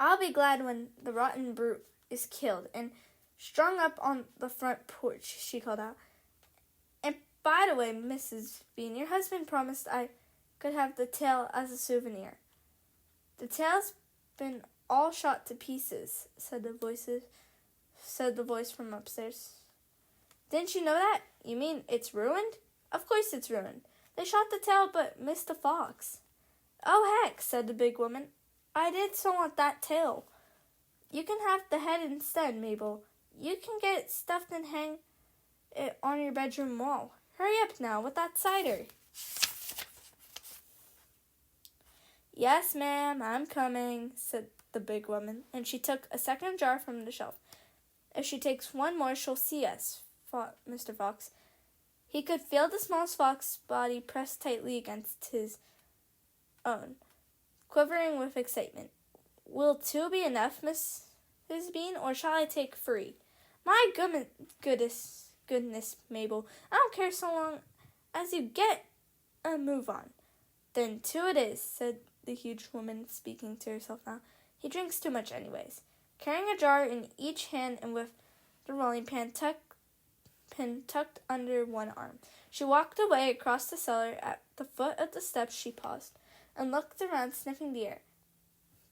I'll be glad when the rotten brute is killed and strung up on the front porch, she called out. And by the way, Mrs. Bean, your husband promised I could have the tail as a souvenir. The tail's been all shot to pieces, said the voice from upstairs. Didn't you know that? You mean it's ruined? Of course it's ruined. They shot the tail but missed the fox. Oh, heck, said the big woman. I did so want that tail. You can have the head instead, Mabel. You can get it stuffed and hang it on your bedroom wall. Hurry up now with that cider. Yes, ma'am, I'm coming, said the big woman, and she took a second jar from the shelf. If she takes one more, she'll see us, thought Mr. Fox. He could feel the smallest fox's body pressed tightly against his own, quivering with excitement. Will 2 be enough, Miss Mrs. Bean, or shall I take free? My goodness, Mabel. I don't care so long as you get a move on. Then two it is, said the huge woman, speaking to herself now. He drinks too much anyways. Carrying a jar in each hand and with the rolling pin tucked under one arm, she walked away across the cellar. At the foot of the steps she paused and looked around, sniffing the air.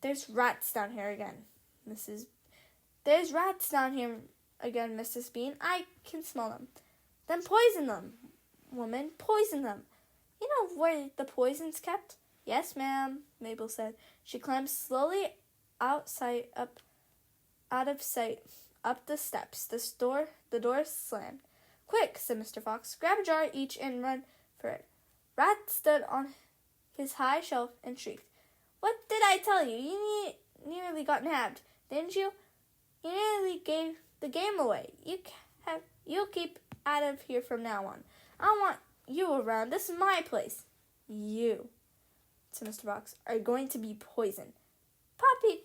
There's rats down here again, Mrs. Bean. I can smell them. Then poison them, woman, poison them. You know where the poison's kept? Yes, ma'am, Mabel said. She climbed slowly out of sight, up the steps. The door slammed. Quick, said Mr. Fox. Grab a jar each and run for it. Rat stood on his high shelf and shrieked. What did I tell you? You nearly got nabbed, didn't you? You nearly gave the game away. You'll keep out of here from now on. I don't want you around. This is my place. You, said Mr. Fox, are going to be poisoned. Poppy,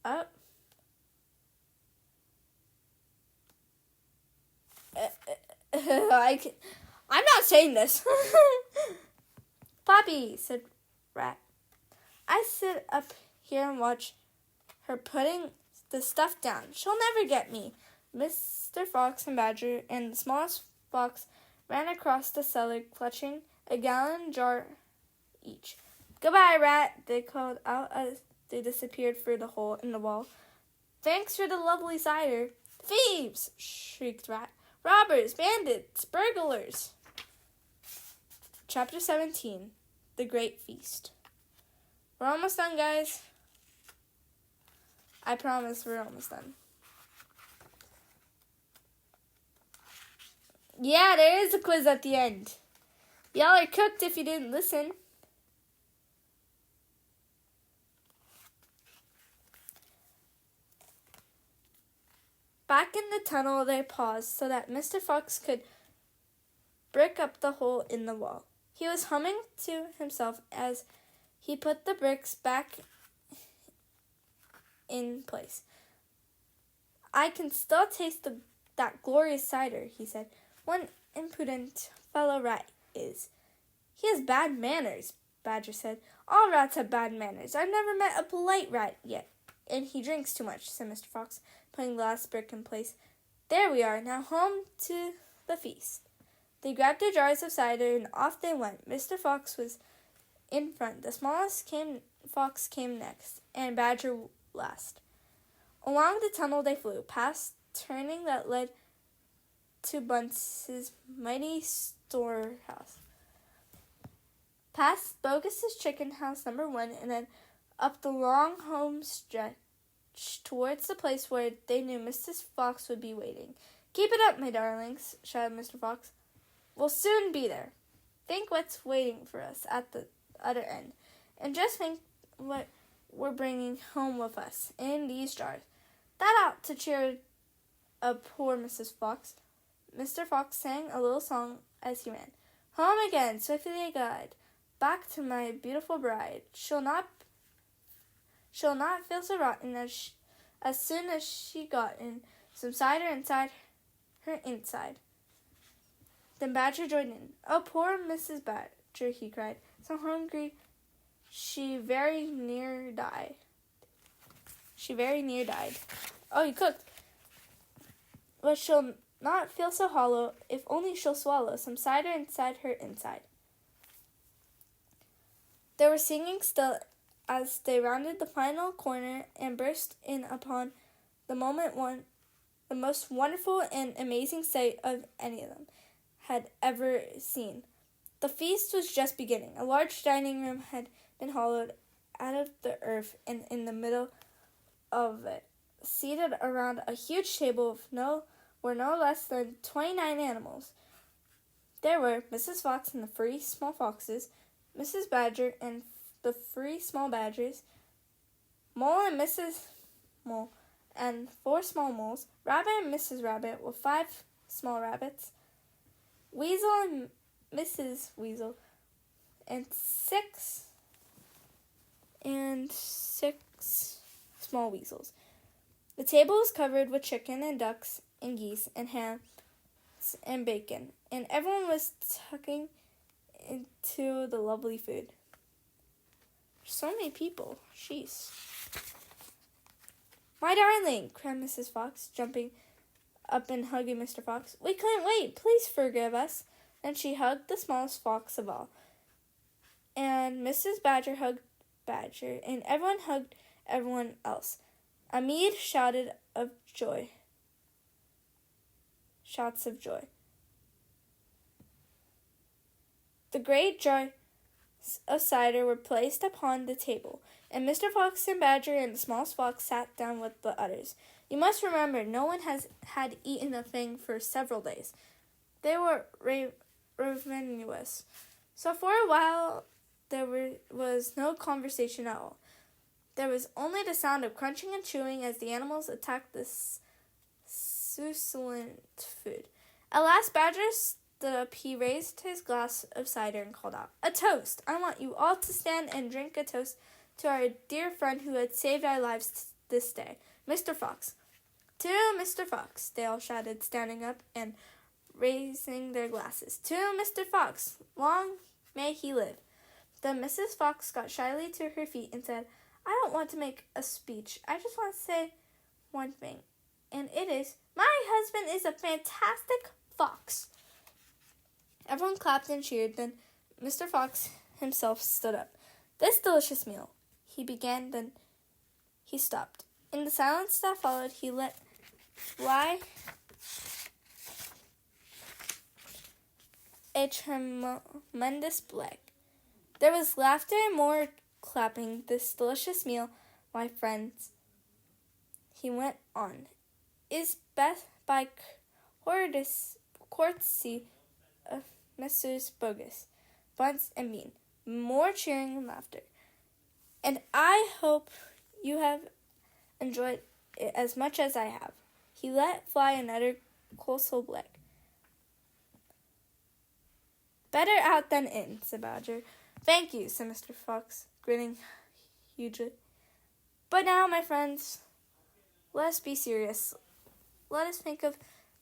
I'm not saying this. Poppy, said Rat. I sit up here and watch her putting the stuff down. She'll never get me. Mr. Fox and Badger and the smallest fox ran across the cellar, clutching a gallon jar each. Goodbye, Rat, they called out as they disappeared through the hole in the wall. Thanks for the lovely cider. Thieves, shrieked Rat. Robbers, bandits, burglars. Chapter 17, The Great Feast. We're almost done, guys. I promise we're almost done. Yeah, there is a quiz at the end. Y'all are cooked if you didn't listen. Back in the tunnel, they paused so that Mr. Fox could brick up the hole in the wall. He was humming to himself as he put the bricks back in place. I can still taste that glorious cider, he said. One impudent fellow rat is. He has bad manners, Badger said. All rats have bad manners. I've never met a polite rat yet. And he drinks too much, said Mr. Fox, putting the last brick in place. There we are, now home to the feast. They grabbed their jars of cider and off they went. Mr. Fox was in front. The smallest fox came next, and Badger last. Along the tunnel they flew, past turning that led to Bunce's mighty storehouse, past Bogus's chicken house number 1, and then up the long home stretch towards the place where they knew Mrs. Fox would be waiting. Keep it up, my darlings, shouted Mr. Fox. We'll soon be there. Think what's waiting for us at the other end, and just think what we're bringing home with us in these jars. That ought to cheer up poor Mrs. Fox. Mr. Fox sang a little song as he ran. Home again, swiftly I glide, back to my beautiful bride. She'll not feel so rotten as soon as she got in some cider inside her inside. Then Badger joined in. Oh, poor Mrs. Badger, he cried. So hungry, she very near died. Oh, he cooked. But she'll not feel so hollow if only she'll swallow some cider inside her inside. They were singing still as they rounded the final corner and burst in upon the most wonderful and amazing sight of any of them had ever seen. The feast was just beginning. A large dining room had been hollowed out of the earth, and in the middle of it, seated around a huge table were no less than 29 animals. There were Mrs. Fox and the 3 small foxes, Mrs. Badger and the 3 small badgers, Mole and Mrs. Mole and 4 small moles, Rabbit and Mrs. Rabbit with 5 small rabbits, Weasel and Mrs. Weasel, and 6 small weasels. The table was covered with chicken and ducks and geese and ham and bacon, and everyone was tucking into the lovely food. So many people. Jeez. My darling, cried Mrs. Fox, jumping up and hugging Mr. Fox. We couldn't wait. Please forgive us. And she hugged the smallest fox of all. And Mrs. Badger hugged Badger, and everyone hugged everyone else. Ahmed shouted of joy. Shouts of joy. The great jars of cider were placed upon the table, and Mr. Fox and Badger and the smallest fox sat down with the others. You must remember, no one had eaten a thing for several days. They were ravenous. So for a while, there was no conversation at all. There was only the sound of crunching and chewing as the animals attacked this succulent food. At last, Badger stood up. He raised his glass of cider and called out, "A toast! I want you all to stand and drink a toast to our dear friend who had saved our lives this day, Mr. Fox." "To Mr. Fox," they all shouted, standing up and raising their glasses. "To Mr. Fox, long may he live." Then Mrs. Fox got shyly to her feet and said, "I don't want to make a speech. I just want to say one thing, and it is, my husband is a fantastic fox." Everyone clapped and cheered. Then Mr. Fox himself stood up. "This delicious meal," he began, then he stopped. In the silence that followed, he let fly a tremendous blank. There was laughter and more clapping. "This delicious meal, my friends," he went on, "is best by courtesy of Messrs. Bogus, Bunce, and Bean." More cheering and laughter. "And I hope you have enjoyed it as much as I have." He let fly another colossal blank. "Better out than in," said Badger. "Thank you," said Mr. Fox, grinning hugely. "But now, my friends, let us be serious. Let us think of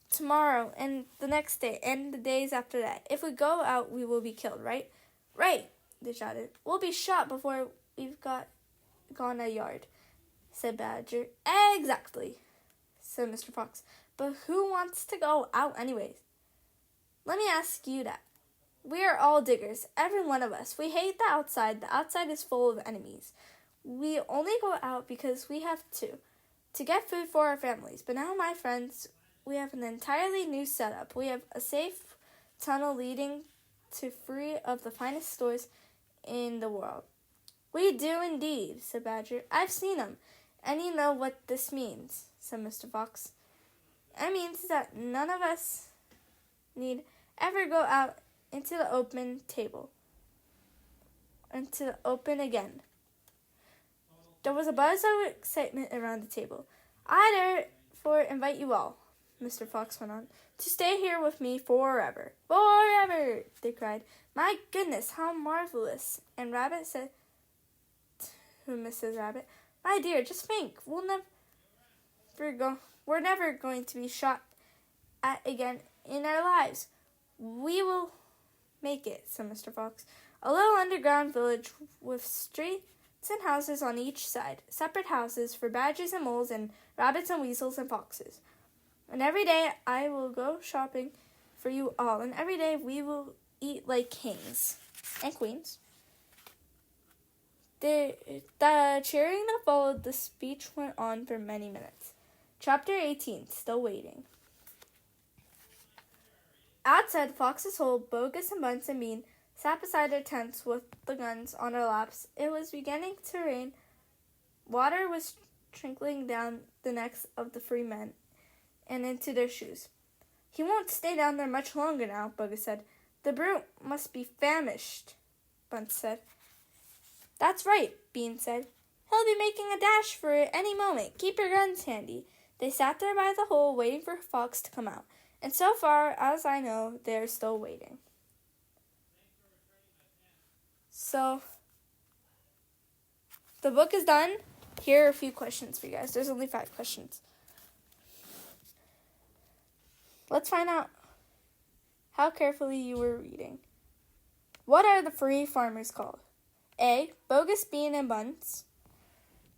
tomorrow and the next day and the days after that. If we go out, we will be killed, right?" "Right," they shouted. "We'll be shot before we've gone a yard," said Badger. "Exactly," said Mr. Fox. "But who wants to go out anyways? Let me ask you that. We are all diggers, every one of us. We hate the outside. The outside is full of enemies. We only go out because we have to get food for our families. But now, my friends, we have an entirely new setup. We have a safe tunnel leading to three of the finest stores in the world." "We do indeed," said Badger. "I've seen them. And you know what this means," said Mr. Fox. "It means that none of us need ever go out into the open again." There was a buzz of excitement around the table. "I therefore invite you all," Mr. Fox went on, "to stay here with me forever." "Forever!" they cried. "My goodness, how marvelous!" And Rabbit said to Mrs. Rabbit, "My dear, just think, we're never going to be shot at again in our lives." "We will make it," said Mr. Fox. "A little underground village with streets and houses on each side, separate houses for badgers and moles and rabbits and weasels and foxes. And every day I will go shopping for you all, and every day we will eat like kings and queens." The cheering that followed the speech went on for many minutes. Chapter 18, Still Waiting. Outside the Fox's hole, Bogus and Bunce and Bean sat beside their tents with the guns on their laps. It was beginning to rain. Water was trickling down the necks of the three men and into their shoes. "He won't stay down there much longer now," Bogus said. "The brute must be famished," Bunce said. "That's right," Bean said. "He'll be making a dash for it any moment. Keep your guns handy." They sat there by the hole waiting for Fox to come out. And so far as I know, they're still waiting. So, the book is done. Here are a few questions for you guys. There's only 5 questions. Let's find out how carefully you were reading. What are the 3 farmers called? A. Bogus, Bean, and Buns.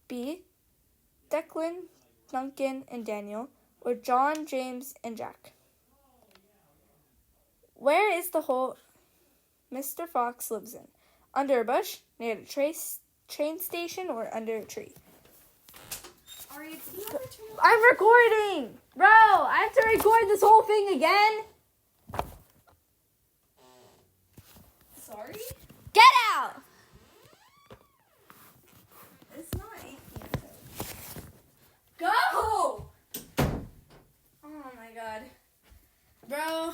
B. Declan, Duncan, and Daniel. Or John, James, and Jack. Where is the hole Mr. Fox lives in? Under a bush, near a train station, or under a tree? I'm recording! Bro, I have to record this whole thing again? Sorry? Get out! It's not 18. Go! Oh my god. Bro.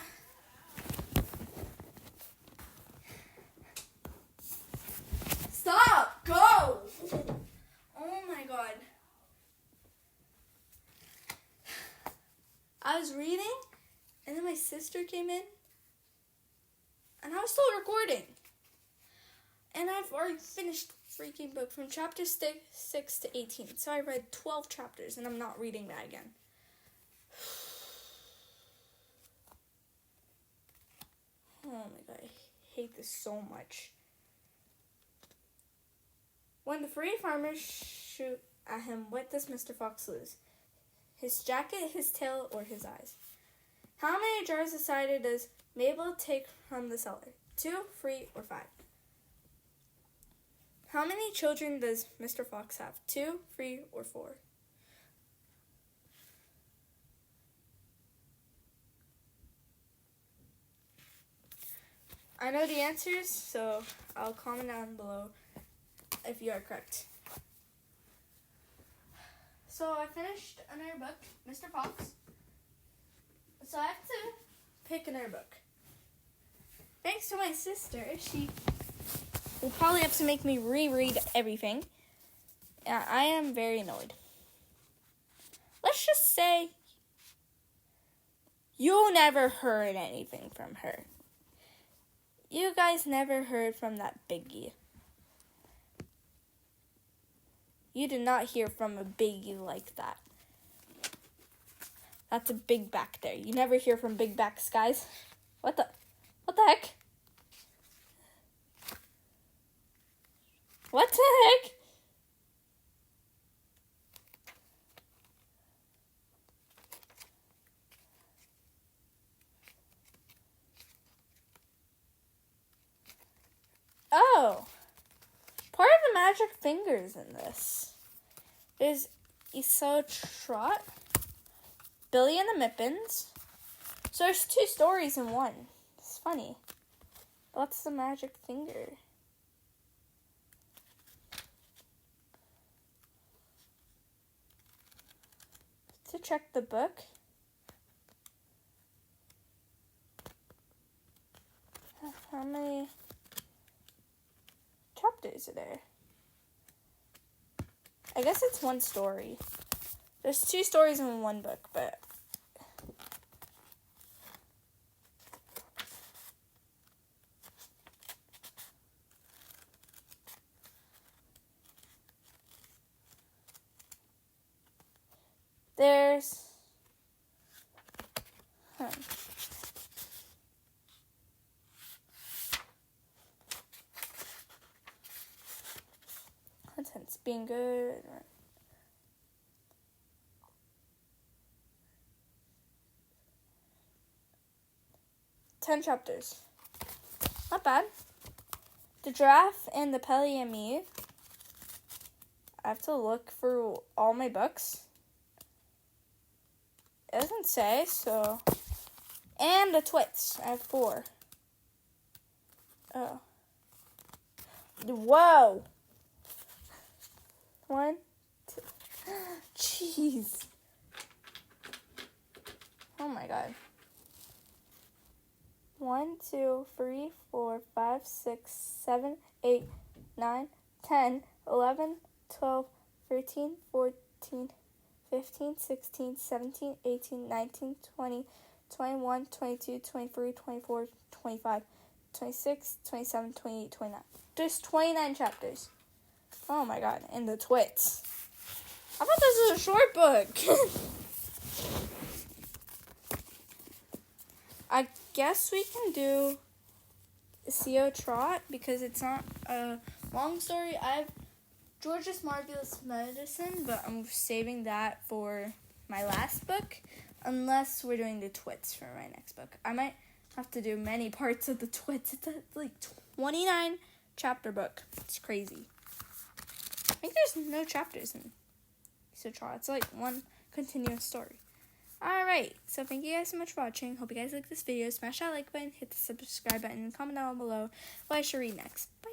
Stop! Go! Oh my god. I was reading, and then my sister came in, and I was still recording. And I've already finished freaking book from chapter 6 to 18. So I read 12 chapters, and I'm not reading that again. Oh my god, I hate this so much. When the 3 farmers shoot at him, what does Mr. Fox lose? His jacket, his tail, or his eyes? How many jars of cider does Mabel take from the cellar? 2, 3, or 5? How many children does Mr. Fox have? 2, 3, or 4? I know the answers, so I'll comment down below if you are correct. So I finished another book, Mr. Fox. So I have to pick another book. Thanks to my sister, she will probably have to make me reread everything. And I am very annoyed. Let's just say you never heard anything from her. You guys never heard from that biggie. You did not hear from a biggie like that. That's a big back there. You never hear from big backs, guys. What the heck? What the heck? Oh. Part of the magic fingers in this is Esau Trot, Billy and the Mippins. So there's 2 stories in one. It's funny. What's the magic finger? To check the book. How many chapters are there? I guess it's 1 story. There's 2 stories in one book, but there's contents being good. 10 chapters. Not bad. The Giraffe and the Pelly and Me. I have to look through all my books. It doesn't say, so. And the Twits. I have 4. Oh. Whoa. 1, 2. Jeez. Oh my god. 1, 2, 3, 4, 5, 6, 7, 8, 9, 10, 11, 12, 13, 14, 15, 16, 17, 18, 19, 20, 21, 22, 23, 24, 25, 26, 27, 28, 29. There's 29 chapters. Oh my god. And the Twits. I thought this was a short book. I guess we can do CO Trot because it's not a long story. I have George's Marvelous Medicine, but I'm saving that for my last book, unless we're doing the Twits for my next book. I might have to do many parts of the Twits. It's a like 29 chapter book. It's crazy. I think there's no chapters in CO Trot. It's like one continuous story. Alright, so thank you guys so much for watching. Hope you guys like this video. Smash that like button, hit the subscribe button, and comment down below what I should read next. Bye!